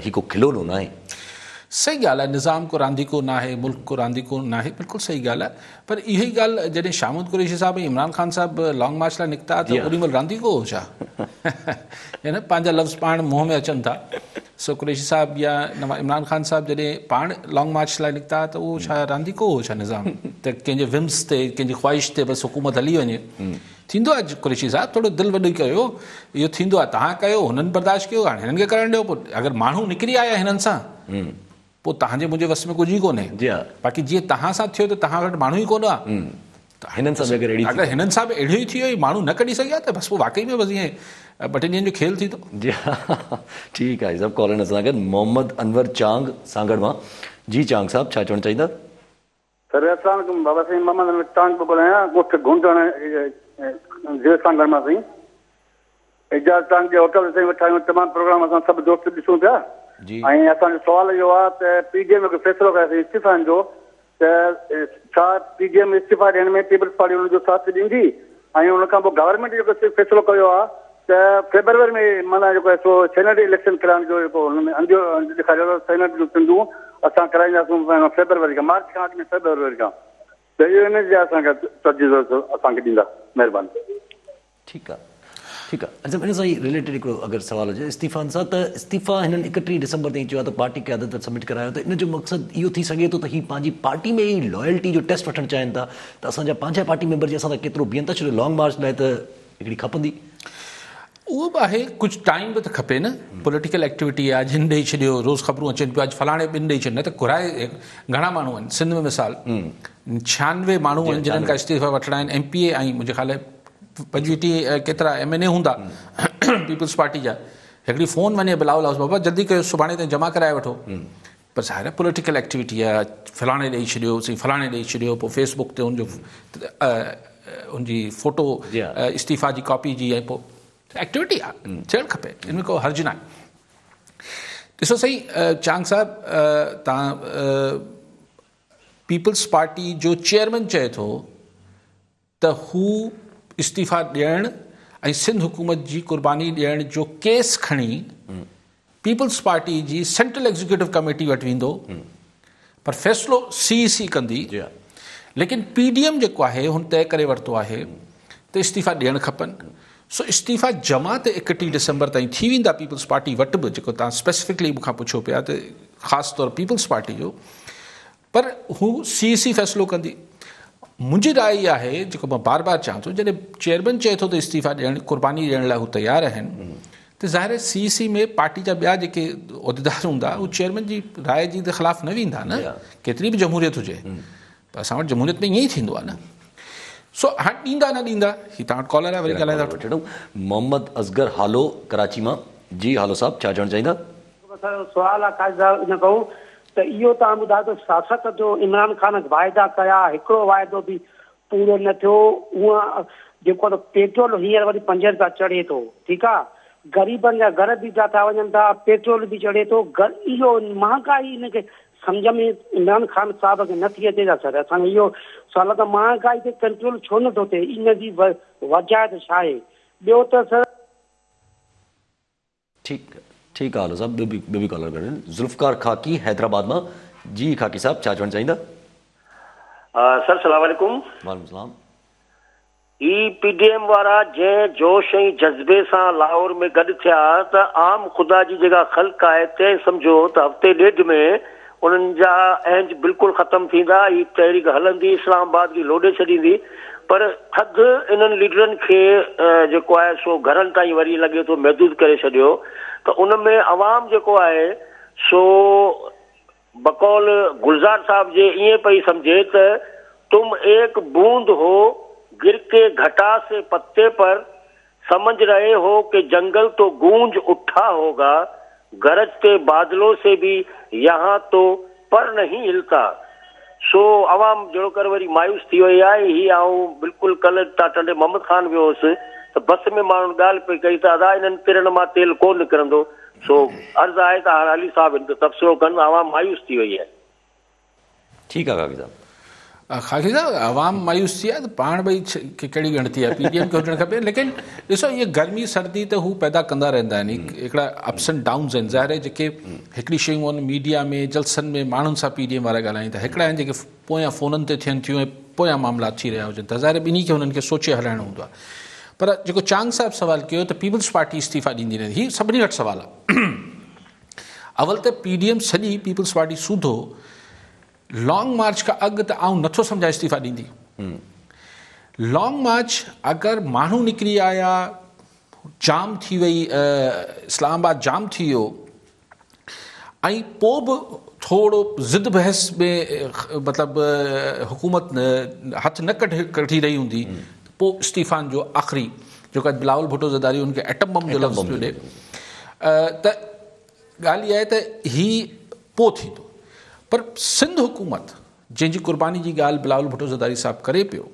ही को खिलौनो न आहे। सही ॻाल्हि आहे, निज़ाम को रांदीको न आहे, मुल्क को रांदीको न आहे, बिल्कुलु सही ॻाल्हि आहे। पर इहा ई ॻाल्हि जॾहिं शाह मोहम्मद कुरैशी साहिब ऐं इमरान ख़ान साहिब लॉन्ग मार्च लाइ निकिता त ओॾी महिल रांदीको हो छा? न पंहिंजा लफ़्ज़ पाण मुंहं में अचनि था। सो कुरैशी साहिब या इमरान ख़ान साहिब जॾहिं पाण लॉन्ग मार्च लाइ निकिता त उहो छा रांदीको हो छा निज़ाम? त कंहिंजे विम्स ते, कंहिंजी ख़्वाहिश ते बसि हुकूमत हली वञे। थींदो आहे कुरैशी साहिब, थोरो दिलि वॾी कयो, इहो थींदो आहे, तव्हां कयो, हुननि बर्दाश्त कयो, हाणे हिननि खे करणु ॾियो। पोइ अगरि माण्हू निकिरी आया हिननि सां, पोइ तव्हांजे मुंहिंजे वस में कुझु ई कोन्हे। बाक़ी जीअं तव्हां सां थियो त तव्हां वटि माण्हू ई कोन आहे, हिननि सां अगरि हिननि सां बि अहिड़ो ई थी वियो, माण्हू न कढी सघिया, त बसि पोइ वाक़ई में बसि ईअं 2 ॾींहंनि जो खेल थींदो। जी हा, ठीकु आहे। सभु कॉलर सां गॾु मोहम्मद अनवर चांग सांगड़ मां। जी चांग साहिब, छा चवणु चाहींदा? सर अस्सलाम बाबा साईं, मोहम्मद अनवर चांग पियो ॻाल्हायां, ॻोठ घुंडण ज़िले सांगड़ मां। साईं एजाज़ चांग जे होटल ते वेठा आहियूं, तमामु प्रोग्राम असां सभु दोस्त ॾिसूं पिया। ऐं असांजो सुवाल इहो आहे त पीडीएम जो फ़ैसिलो कयोसीं इस्तीफ़ानि जो, त छा पीडीएम इस्तीफ़ा ॾियण में पीपल्स पार्टी हुनजो साथ ॾींदी? ऐं उनखां पोइ गवर्नमेंट जेको फ़ैसिलो कयो आहे त फेब्रुअरी में माना जेको आहे सो सेनेट इलेक्शन कराइण जो जेको हुन में अंदियो ॾेखारियो, सेनेट जूं चूंडूं असां कराईंदासीं फेब्रुअरी खां, मार्च खां अॻु में फेब्रुअरी खां। त इहो हिन जे असांखे तर्जीह असांखे ॾींदा, महिरबानी। ठीकु आहे, ठीकु आहे। अच्छा, हिन सां ई रिलेटेड हिकिड़ो अगरि सुवाल हुजे इस्तीफ़ानि सां, त इस्तीफ़ा हिननि 31 डिसंबर ताईं चयो आहे त पार्टी क़यादत वटि सबमिट करायो, त इन जो मक़सदु इहो थी सघे थो त हीअ पंहिंजी पार्टी में ई लॉयल्टी जो टेस्ट वठणु चाहिनि था, त असांजा पंहिंजा पार्टी मेंबर जे असां त केतिरो बीहनि था, छो लॉन्ग मार्च लाइ त हिकिड़ी खपंदी। उहो बि आहे, कुझु टाइम बि त खपे न। पॉलिटिकल एक्टिविटी आहे, अॼु हिन ॾेई छॾियो, रोज़ ख़बरूं अचनि पियूं, अॼु फलाणे ॿिनि ॾेई छॾियो, न त घुराए घणा माण्हू आहिनि सिंध में, मिसाल 96 माण्हू आहिनि जिन्हनि खां इस्तीफ़ा वठणा आहिनि, MPA ऐं मुंहिंजे ख़्याल 25 केतिरा MNA हूंदा पीपल्स पार्टी जा। हिकिड़ी फ़ोन वञे बिलावल हाउस, बाबा जल्दी कयो, सुभाणे ताईं जमा कराए वठो। पर ज़ाहिर आहे पॉलिटिकल एक्टिविटी आहे, फलाणे ॾेई छॾियो, सी फलाणे ॾेई छॾियो, पोइ फेसबुक ते हुनजो हुनजी फ़ोटो इस्तीफ़ा जी कॉपी जी, ऐं पोइ एक्टिविटी आहे, थियणु खपे, हिन में को हर्ज न आहे। ॾिसो सही चांग साहिब, तव्हां पीपल्स पार्टी जो चेयरमैन चए थो त हू इस्तीफ़ा ॾियण ऐं सिंध हुकूमत जी कुर्बानी ॾियण जो केस खणी पीपल्स पार्टी जी सेंट्रल एग्जीक्यूटिव कमेटी वटि वेंदो, पर फ़ैसिलो CEC कंदी। लेकिन PDM जेको आहे हुन तइ करे वरितो आहे त इस्तीफ़ा ॾियणु खपनि। सो इस्तीफ़ा जमा त 31 डिसंबर ताईं थी वेंदा पीपल्स पार्टी वटि बि, जेको तव्हां स्पेसिफिकली मूंखां पुछो पिया त ख़ासि तौरु पीपल्स पार्टी जो, पर हू CEC फ़ैसिलो कंदी। मुंहिंजी राय इहा आहे, जेको मां बार बार चवां थो, जॾहिं चेयरमैन चए थो त इस्तीफ़ा ॾियणु, कुर्बानी ॾियण लाइ हू तयारु आहिनि, त ज़ाहिर CEC में पार्टी जा ॿिया जेके उहिदेदार हूंदा, उहे चेयरमैन जी राय जी त ख़िलाफ़ु न वेंदा न, केतिरी बि जमहूरियत हुजे। पर असां वटि जमहूरियत में ईअं ई थींदो आहे न। सो हाणे ॾींदा न ॾींदा, हीअ तव्हां वटि कॉलर आहे, वरी ॻाल्हाईंदा वठो। मोहम्मद असगर हालो, कराची मां। जी हालो साहिब, छा चवणु चाहींदा? सुवाल आहे काज़ी साहिब, इन कहूं त इहो तव्हां ॿुधायो त सियासत जो इमरान ख़ान वाइदा कया, हिकिड़ो वाइदो बि पूरो न थियो। उहा जेको पेट्रोल हींअर वरी 5 रुपया चढ़े थो, ठीकु आहे, ग़रीबनि जा घर बि था वञनि था, पेट्रोल बि चढ़े थो, इहो महांगाई हिनखे सम्झ में इमरान ख़ान साहिब खे नथी अचे था सर। असांखे इहो सवाल त महांगाई ते कंट्रोल छो नथो थिए, इन जी वजह त छा आहे? ॿियो त सर ठीकु आहे साहब, ॿियो बि कॉलर करें। ज़ुल्फ़कार खाकी हैदराबाद में। जी खाकी साहब, छा चवणु चाहींदा? सर सलाम वालेकुम। वालेकुम सलाम। PDM वारा जंहिं जोश ऐं जज़्बे सां लाहौर में गॾु थिया त आम ख़ुदा जी जेका ख़ल्क़ आहे तंहिं सम्झो त हफ़्ते ॾेढ में उन्हनि जा अहंज बिल्कुलु ख़तमु थींदा। ही तहरीक हलंदी, इस्लामाबाद की लोॾे छॾींदी, पर ठग इन्हनि लीडरनि खे जेको आहे सो घरनि ताईं वरी लॻे थो महदूद करे छॾियो। त उन में अवाम जेको आहे सो बकौल गुलज़ार साहब जे ईअं पई सम्झे त तुम एक बूंद हो गिर के घटा से पत्ते पर, समझ रहे हो कि जंगल तो गूंज उठा होगा, गरजते बादलों से भी यहाँ तो पर नहीं हिलता। सो अवाम जहिड़ो कर वरी मायूस थी वई आहे। ही आऊं बिल्कुलु कल्ह टाटे मोहम्मद ख़ान वियो हुउसि त बस में माण्हू ॻाल्हि पई कई त अदा इन्हनि तिरनि मां तेल कोन निकिरंदो। सो अर्ज़ु आहे त हाणे अली साहब हिन ते तबसरो कनि, आवाम मायूस थी वई आहे। ठीकु आहे काकी साहब। खाकी साहब, आवाम मायूस थी आहे त पाण भई कहिड़ी ॻणती आहे, PDM खे हुजणु खपे। लेकिन ॾिसो, इहे गर्मी सर्दी त हू पैदा कंदा रहंदा आहिनि, हिकिड़ा अप्स एंड डाउन्स आहिनि। ज़ाहिर आहे जेके हिकिड़ी शयूं आहिनि मीडिया में जलसनि में माण्हुनि सां PDM वारा ॻाल्हाइनि था, हिकिड़ा आहिनि जेके पोयां फ़ोननि ते थियनि थियूं ऐं पोयां मामला थी रहिया हुजनि था। ज़ाहिर ॿिन्ही खे हुननि खे सोचे हलाइणो हूंदो आहे। पर जेको चांग साहब सवाल कयो त पीपल्स पार्टी इस्तीफ़ा ॾींदी रहंदी, हीउ सभिनी वटि सुवाल आहे। अवल त PDM सॼी पीपल्स पार्टी सूधो लॉन्ग मार्च खां अॻु त आउं नथो सम्झा इस्तीफ़ा ॾींदी। लॉन्ग मार्च अगरि माण्हू निकिरी आया, जाम थी वई, इस्लामाबाद जाम थी वियो, ऐं पोइ बि थोरो ज़िद बहस में मतिलबु हुकूमत हथ न कढी रही हूंदी, पोइ इस्तीफ़ान जो आख़िरी जेको आहे बिलावल भुट्टो ज़रदारी उनखे एटम बम जो लफ़्ज़ पियो ॾे। त ॻाल्हि इहा आहे त ही पोइ थींदो। पर सिंध हुकूमत जंहिंजी कुर्बानी जी ॻाल्हि बिलावल भुट्टो ज़रदारी साहिबु करे पियो,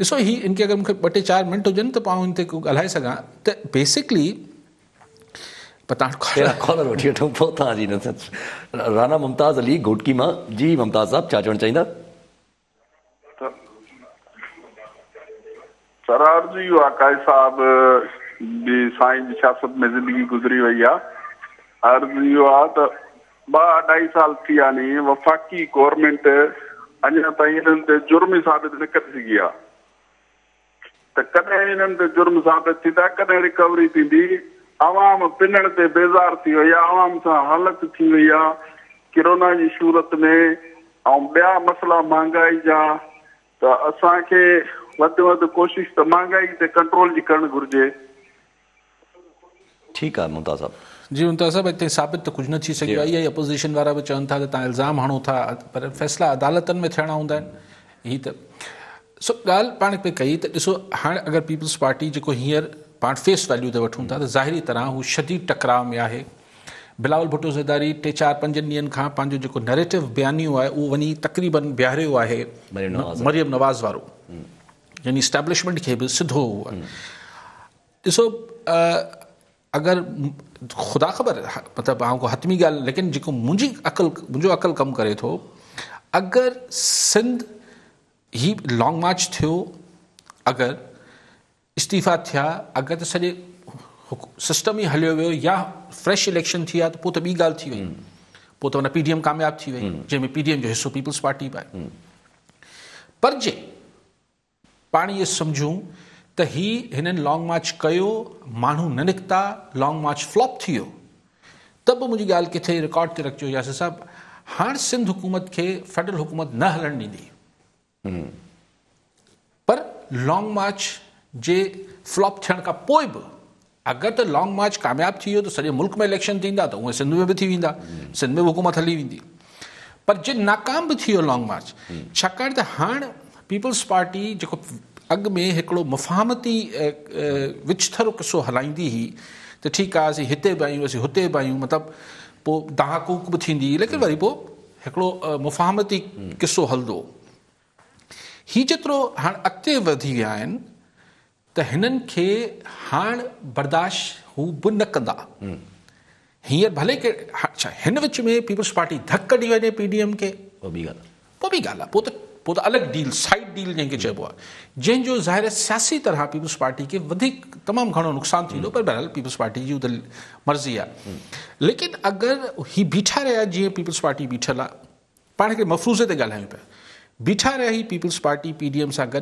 ॾिसो ही इनखे अगरि मूंखे 2-4 मिंट हुजनि त पाण हिन ते ॻाल्हाए सघां त बेसिकली कॉलर वठी वठूं पोइ तव्हांजी राना मुमताज़ अली घोटकी मां। जी मुमताज़ साहब, छा चवणु चाहींदा? सर अर्ज़ु इहो आहे, काई साहब बि साईं जी सियासत में ज़िंदगी गुज़री वई आहे। अर्ज़ु इहो आहे त 2-2.5 साल थी विया नी, वफ़ाक़ी गवर्नमेंट अञा ताईं हिननि ते जुर्म साबित न करे सघी आहे। त कॾहिं हिननि ते जुर्म साबित थींदा, कॾहिं रिकवरी थींदी? आवाम पिनण ते बेज़ार थी वई आहे, आवाम सां हालत थी वई आहे किरोना जी सूरत में, ऐं ॿिया मसइला महांगाई जा। त असांखे वधि वधि कोशिशि त महांगाई ते कंट्रोल जी करणु घुरिजे। ठीकु आहे मुमताज़ साहब। जी मुमताज़ साहब, हिते साबित त कुझु न थी सघियो आहे। इहा अपोज़िशन वारा बि चवनि था त तव्हां इल्ज़ाम हणो था, पर फ़ैसिला अदालतनि में थियणा हूंदा आहिनि। हीअ त सो ॻाल्हि पाण पे कई त ॾिसो, हाणे अगरि पीपल्स पार्टी जेको हींअर पाण फेस वैल्यू ते वठूं था त ज़ाहिरी तरह हू शदीद टकराव में आहे। बिलावल भुट्टो ज़रदारी 3-4-5 ॾींहंनि खां पंहिंजो जेको नैरेटिव बयानियो आहे उहो वञी तक़रीबन बीहारियो आहे मरियम नवाज़ वारो, यानी इस्टेब्लिशमेंट खे बि सिधो। ॾिसो, अगरि ख़ुदा ख़बर मतिलबु आउं को हतमी ॻाल्हि, लेकिन जेको मुंहिंजो अक़ल कमु करे थो, अगरि सिंध ही लॉन्ग मार्च थियो, अगरि इस्तीफ़ा थिया, अगरि त सॼे सिस्टम ई हलियो वियो या फ्रेश इलेक्शन थी आहे त पोइ त ॿी ॻाल्हि थी वई, पोइ त हुन PDM कामयाबु थी वई, जंहिंमें PDM जो हिसो पीपल्स पार्टी बि आहे। पर जे पाण इहे सम्झूं त हिननि लॉन्ग मार्च कयो, माण्हू न निकिता, लॉन्ग मार्च फ्लॉप थी वियो, त बि मुंहिंजी ॻाल्हि किथे रिकॉर्ड ते रखिजो यासिर साहब, हाणे सिंध हुकूमत खे फेडरल हुकूमत न हलणु ॾींदी। पर लॉन्ग मार्च जे फ्लॉप थियण खां पोइ बि अगरि त लॉन्ग मार्च कामयाबु थी वियो त सॼे मुल्क में इलेक्शन थींदा, त उहे सिंध में बि थी वेंदा, सिंध में हुकूमत हली वेंदी। पर जे नाकाम बि थी वियो लॉन्ग मार्च, छाकाणि त हाणे पीपल्स पार्टी जेको अॻु में हिकिड़ो मुफ़ाहमती विचथरो किसो हलाईंदी हुई त ठीकु आहे, असीं हिते बि आहियूं, असीं हुते बि आहियूं, मतिलबु पोइ दहाकूक बि थींदी, लेकिन वरी पोइ हिकिड़ो मुफ़ाहमती किसो हलंदो। ही जेतिरो हाणे अॻिते वधी विया आहिनि त हिननि खे हाणे बर्दाश्त हू बि न कंदा। हींअर भले के अच्छा हिन विच में पीपल्स पार्टी धक ॾी वञे PDM खे, पोइ ॿी ॻाल्हि आहे, पोइ त अलॻि डील, साइड डील जंहिंखे चइबो आहे, जंहिंजो ज़ाहिर सियासी तरह पीपल्स पार्टी खे वधीक तमामु घणो नुक़सानु थींदो, पर बहरहाल पीपल्स पार्टी जी त मर्ज़ी आहे। लेकिन अगरि ही बीठा रहिया जीअं पीपल्स पार्टी बीठल आहे, पाण खे मफ़रूज़े ते ॻाल्हायूं पिया, बीठा रहिया ही पीपल्स पार्टी PDM सां गॾु,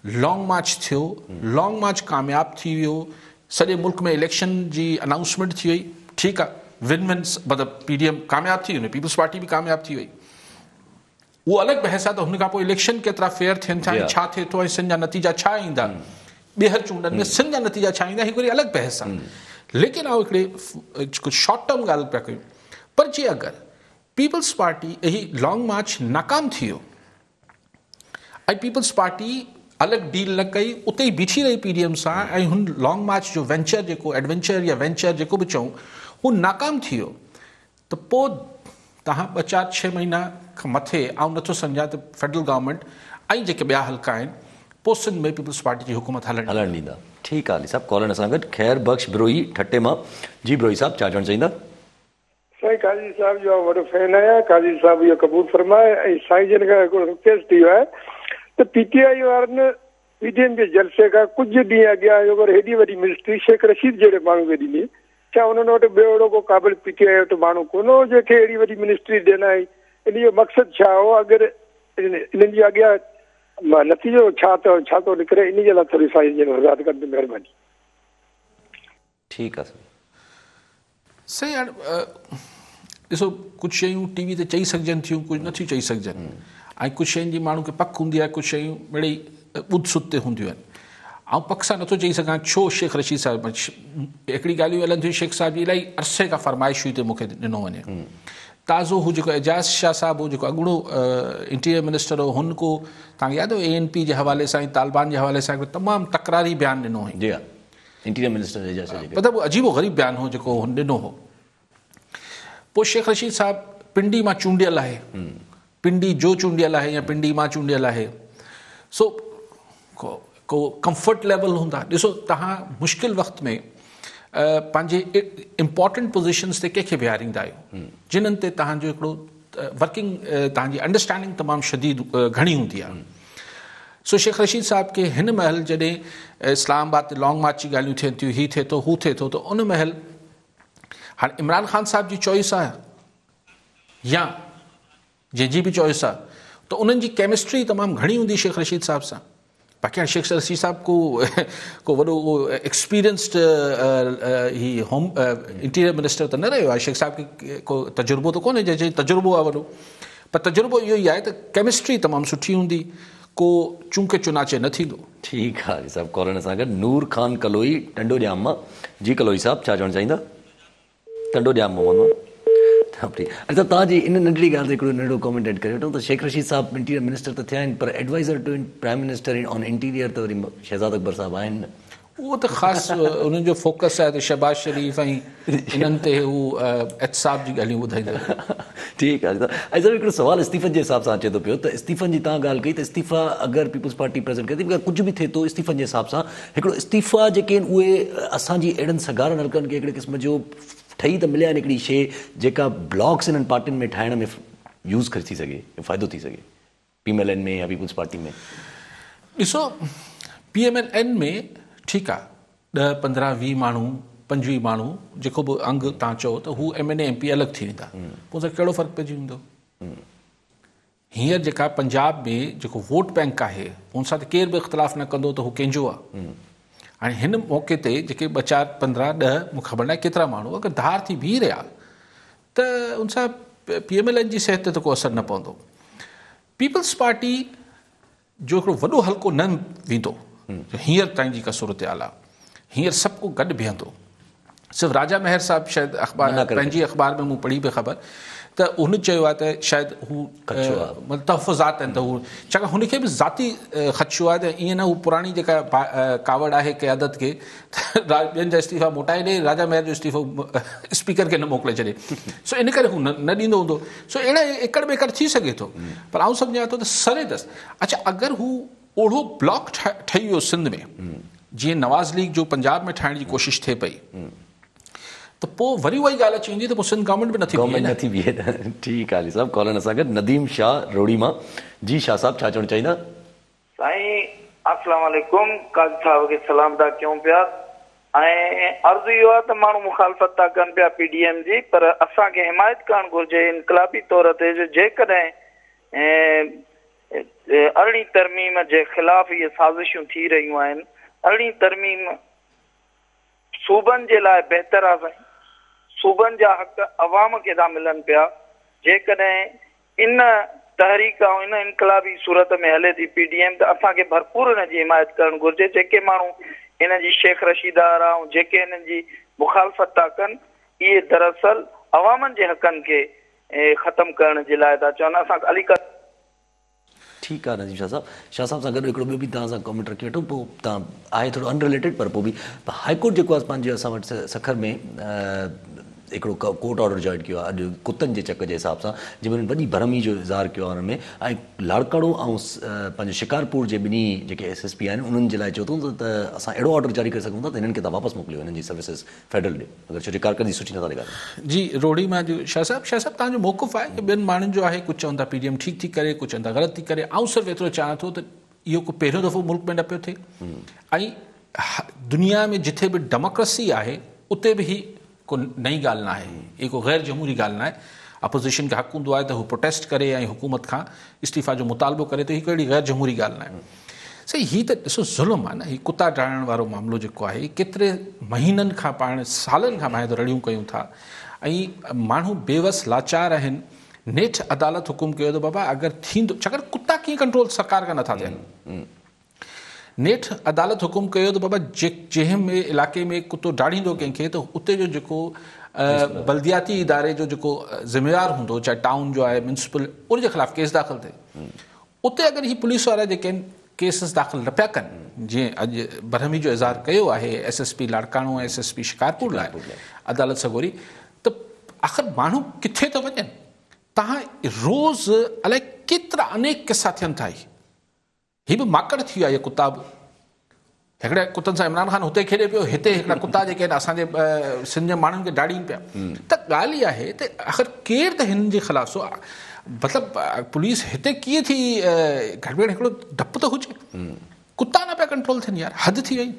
लॉन्ग मार्च थियो, लॉन्ग मार्च कामयाबु थी वियो, सॼे मुल्क में इलेक्शन जी अनाउंसमेंट थी वई, ठीकु आहे, विन विन, मतिलबु PDM कामयाबु थी वई, पीपल्स पार्टी बि कामयाबु थी वई। उहो अलॻि बहस आहे त हुन खां पोइ इलेक्शन केतिरा फेयर थियनि था ऐं छा थिए थो ऐं सिंध जा नतीजा छा ईंदा, ॿीहर चूंडनि में सिंध जा नतीजा छा ईंदा, हिकिड़ी अलॻि बहस आहे। लेकिन आउं हिकिड़े कुझु शॉर्ट टर्म ॻाल्हि पिया कयूं, पर जे अगरि पीपल्स पार्टी ही लॉन्ग मार्च नाकाम थी वियो ऐं पीपल्स पार्टी अलॻि डील न कई, उते ई बीठी रही PDM सां, ऐं हुन लॉन्ग मार्च जो वेंचर जेको एडवेंचर या वेंचर जेको बि चऊं हू नाकाम थी वियो, त पोइ तव्हां 4-6 महीना खां मथे आउं नथो सम्झां त फेडरल गवर्नमेंट ऐं जेके ॿिया हल्का आहिनि पोइ सिंध में पीपल्स पार्टी जी हुकूमत हलणु ॾींदा। ठीकु आहे अली साहब, कॉलर सां गॾु ख़ैर बख़्श ब्रोही ठटे मां। जी ब्रोही साहब, छा चवणु चाहींदा? साईं काज़ी साहब जो वॾो फैन आहियां, काज़ी साहब इहो क़बूल फरमाए। ऐं साईं जन खां हिकिड़ो रिक्वेस्ट थी वियो आहे त PTI वारनि PDM जे जलसे खां कुझु ॾींहं अॻियां अगरि हेॾी वॾी मिनिस्ट्री शेख रशीद जहिड़े माण्हू खे ॾिनी, छा उन्हनि वटि ॿियो अहिड़ो को क़ाबिल PTI वटि माण्हू कोन हो जंहिंखे अहिड़ी वॾी मिनिस्ट्री ॾिनाई? इन जो मक़सदु छा हो? अगरि इन्हनि जी अॻियां नतीजो छा थो निकिरे, इन जे लाइ थोरी साईं जन वज़ाहत कंदी, महिरबानी। ठीकु आहे सही। हाणे ॾिसो, कुझु शयूं TV ते चई सघजनि थियूं, कुझु नथियूं चई सघजनि, ऐं कुझु शयुनि जी माण्हू खे पक हूंदी आहे, कुझु शयूं मिड़ई ॿुध सुध ते हूंदियूं आहिनि। ऐं पक सां नथो चई सघां छो शेख रशीद साहिब, हिकिड़ी ॻाल्हियूं हलनि थियूं, शेख साहिब जी इलाही अरसे खां फरमाइश हुई त मूंखे ॾिनो वञे। ताज़ो हू जेको एजाज़ शाह साहिब हो, जेको अॻिणो इंटीरियर मिनिस्टर हो, हुन को तव्हांखे यादि हो ANP जे हवाले सां ऐं तालिबान जे हवाले सां तमामु तकरारी बयानु ॾिनो हुई। जी हा, इंटीरियर मिनिस्टर एजाज़ शाह, मतिलबु अजीबो ग़रीब बयानु हो जेको हुन ॾिनो हो। पोइ शेख रशीद साहिब पिंडी मां चूंडियल आहे, पिंडी जो चूंडियल आहे या पिंडी मां चूंडियल आहे, सो को कंफर्ट लेवल हूंदा। ॾिसो, तव्हां मुश्किल वक़्त में पंहिंजे इम्पॉर्टेंट पोज़ीशन्स ते कंहिंखे बीहारींदा आहियो जिन्हनि ते तव्हांजो हिकिड़ो वर्किंग, तव्हांजी अंडरस्टैंडिंग तमामु शदीद घणी हूंदी आहे। सो शेख रशीद साहिब खे हिन महल जॾहिं इस्लामाबाद ते लॉन्ग मार्च जी ॻाल्हियूं थियनि थियूं, हीउ थिए थो हू थिए थो, त उन महल हाणे इमरान ख़ान साहिब जी चॉइस आहे या जंहिंजी बि चॉइस आहे, त उन्हनि जी केमिस्ट्री तमामु घणी हूंदी शेख रशीद साहिब सां। बाक़ी हाणे शेख रशीद साहिब को वॾो एक्सपीरियंस्ड ही होम इंटीरियर मिनिस्टर त न रहियो आहे, शेख साहिब खे को तजुर्बो त कोन्हे जंहिंजो तजुर्बो आहे वॾो, पर तजुर्बो इहो ई आहे त केमिस्ट्री तमामु सुठी हूंदी, को चूंके चुनाचे न थींदो। ठीकु आहे साहिबु, कॉलर सां गॾु नूर ख़ान कलोई टंडो ॼाम मां। जी कलोई साहिबु, छा चवणु चाहींदा? टंडो ॼाम मां। अच्छा, तव्हांजी इन नंढड़ी ॻाल्हि ते हिकिड़ो नंढो कॉमेंट एड करे वठूं त शेख रशीद साहिबु इंटीरियर मिनिस्टर त थिया आहिनि, पर advisor to prime minister on interior त वरी शहज़ाद अकबर साहिबु आहिनि न। उहो त ख़ासि उन्हनि जो फोकस आहे त शहबाज शरीफ़ ऐं इन्हनि ते हू एहतिसाब जी ॻाल्हियूं ॿुधाईंदा। ठीकु आहे। ऐं सर हिकिड़ो सुवालु इस्तीफ़नि जे हिसाब सां अचे थो पियो, त इस्तीफ़नि जी तव्हां ॻाल्हि कई त इस्तीफ़ा अगरि पीपल्स पार्टी प्रेज़ेंट करे थी, अगरि कुझु बि थिए थो इस्तीफ़नि जे हिसाब सां, हिकिड़ो इस्तीफ़ा जेके आहिनि उहे असांजी अहिड़नि सगारनि हल्कनि खे हिकिड़े क़िस्म जो ठही त मिलिया आहिनि, हिकिड़ी शइ जेका ब्लॉक्स इन्हनि पार्टियुनि में ठाहिण में यूज़ करे थी सघे, फ़ाइदो थी सघे PMLN में या पीपल्स पार्टी में। ॾिसो, PMLN में ठीकु आहे 10, 15, 20 माण्हू 25 माण्हू जेको बि अंग तव्हां चओ त हू MNA MP अलॻि थी वेंदा, पोइ त कहिड़ो फ़र्क़ु पइजी वेंदो। हींअर जेका पंजाब में जेको वोट बैंक आहे हुन सां त केरु बि इख़्तिलाफ़ न कंदो त हू कंहिंजो आहे। हाणे हिन मौक़े ते जेके 2, 4, 15, 10 मूंखे ख़बर न आहे केतिरा माण्हू अगरि धार थी बीह रहिया त उन सां PMLN जी सिहत ते त को असरु न पवंदो। पीपल्स पार्टी जो हिकिड़ो वॾो हल्को न वेंदो हींअर ताईं जी का सूरत हाल आहे, हींअर सभु को गॾु बीहंदो। सिर्फ़ु राजा मेहर साहिबु शायदि अख़बार पंहिंजी अख़बार में मूं पढ़ी पई ख़बर त हुन चयो आहे त शायदि हू मतिलबु तहफ़ुज़ात आहिनि त हू छाकाणि हुनखे बि ज़ाती ख़दशो आहे त ईअं न हू पुराणी जेका कावड़ आहे क़यादत खे ॿियनि जा इस्तीफ़ा मोटाए ॾे, राजा महर जो इस्तीफ़ो स्पीकर खे न मोकिले छॾे, सो इन करे हू न ॾींदो हूंदो। सो अहिड़ा एकड़ बेकड़ थी सघे थो, पर आउं सम्झां थो त सरे दस्त अच्छा अगरि हू ओढ़ो ब्लॉक ठही वियो सिंध में, जीअं नवाज़ लीग जो पंजाब में ठाहिण जी कोशिशि थिए पई, त पोइ वरी उहा ई ॻाल्हि अची वेंदी त पोइ सिंध गवर्नमेंट बि नथी बीहे। ठीकु आहे अली साहब, कॉलर असां गॾु नदीम शाह रोड़ी मां। जी शाह साहब, छा चवणु चाहींदा? साईं अस्सलाम वालेकुम, काज़ी साहब खे सलाम था कयूं पिया। ऐं अर्ज़ु इहो आहे त माण्हू मुखालफ़त था कनि पिया PDM जी, पर असांखे हिमायत करणु घुरिजे इनकलाबी तौर ते जेकॾहिं 18 तरमीम जे ख़िलाफ़ इहे साज़िशूं थी रहियूं आहिनि। 18 तरमीम सूबनि जे लाइ बहितर आहे साईं, सूबनि जा हक़ अवाम खे था मिलनि पिया। जेकॾहिं इन तहरीक ऐं इन इनकलाबी सूरत में हले थी PDM, त असांखे भरपूर इन जी हिमायत करणु घुरिजे। जेके माण्हू इन जी शेख रशीदार ऐं जेके इन्हनि जी मुखालफ़त था कनि, इहे दरअसल अवामनि जे हक़नि खे ख़तमु करण जे लाइ था चवनि। असां अली ठीकु आहे नदीम शाह साहब। शाह साहब सां गॾु हिकिड़ो ॿियो बि तव्हां सां कॉमेंट रखी वठूं, पोइ तव्हां आहे थोरो अनरिलेटेड पर पोइ बि हाईकोर्ट जेको आहे पंहिंजे असां वटि सखर में हिकिड़ो कोर्ट ऑर्डर जॉइन कयो आहे अॼु कुतनि जे चक जे हिसाब सां, जंहिंमें वॾी भरमी जो इज़हार कयो आहे हुनमें, ऐं लाड़काड़ो ऐं पंहिंजो शिकारपुर जे ॿिन्ही जेके SSP आहिनि उन्हनि जे लाइ चयो अथऊं त असां अहिड़ो ऑर्डर जारी करे सघूं था त हिननि खे तव्हां वापसि मोकिलियो हिननि जी सर्विसिस फेडरल ॾे, अगरि छो कारकर्दगी सुठी नथा ॾेखारनि। जी रोड़ी मां जो शाह साहब तव्हांजो मौक़िफ़ आहे कि ॿियनि माण्हुनि जो आहे, कुझु चवनि था PDM ठीकु थी करे, कुझु चवनि था ग़लति थी करे। ऐं सिर्फ़ु एतिरो चाहियां थो त इहो को पहिरियों दफ़ो मुल्क में न पियो थिए, ऐं दुनिया में जिथे बि डेमोक्रेसी आहे उते बि ही को नई ॻाल्हि न आहे, ये को गैर जमहूरी ॻाल्हि न आहे। अपोज़िशन खे हक़ हूंदो आहे त हू प्रोटेस्ट करे ऐं हुकूमत खां इस्तीफ़ा जो मुतालबो करे, त हीअ कहिड़ी गैर जमहूरी ॻाल्हि न आहे। सही, हीअ त ॾिसो ज़ुल्म आहे न, हीअ कुता डाइण वारो मामिलो जेको आहे, केतिरे महीननि खां पाण सालनि खां पाण रड़ियूं कयूं था, ऐं माण्हू बेवस लाचार आहिनि। नेठि अदालत हुकुम कयो त बाबा अगरि थींदो, छाकाणि कुता कीअं कंट्रोल सरकार खां नथा थियनि, नेठि अदालत हुकुम कयो त बाबा जंहिं में इलाइक़े में कुतो डाढ़ींदो कंहिंखे, त उते जो जेको बल्दियाती इदारे जो जेको ज़िम्मेवार हूंदो, चाहे टाउन जो आहे म्यूनसिपल, उनजे ख़िलाफ़ केस दाख़िल थिए। उते अगरि हीअ पुलिस वारा जेके आहिनि केसिस दाख़िल न पिया कनि, जीअं अॼु बरहमी जो इज़हार कयो आहे SSP लाड़काणो ऐं SSP शिकारपुर लाइ अदालत सगोरी, त आख़िर माण्हू किथे था वञनि? तव्हां रोज़ अलाए केतिरा अनेक किसा थियनि था। हीअ बि माकड़ थी विया इहे कुता बि। हिकिड़े कुतनि सां इमरान ख़ान हुते खेॾे पियो, हिते हिकिड़ा कुता जेके आहिनि असांजे सिंध जे माण्हुनि खे डाढ़ीनि पिया। त ॻाल्हि इहा आहे त आख़िर केरु त हिननि जे ख़िलाफ़ सो मतिलबु पुलिस हिते कीअं थी गड़बड़, हिकिड़ो डपु त हुजे, कुता न पिया कंट्रोल थियनि यार, हद थी वई।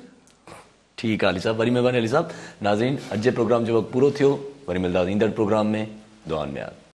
ठीकु आहे अली साहब, वरी महिरबानी अली साहब। नाज़रीन, अॼु जे प्रोग्राम जो वक़्तु पूरो थियो, वरी मिलंदासीं ईंदड़ प्रोग्राम में। दुआनि में यादि।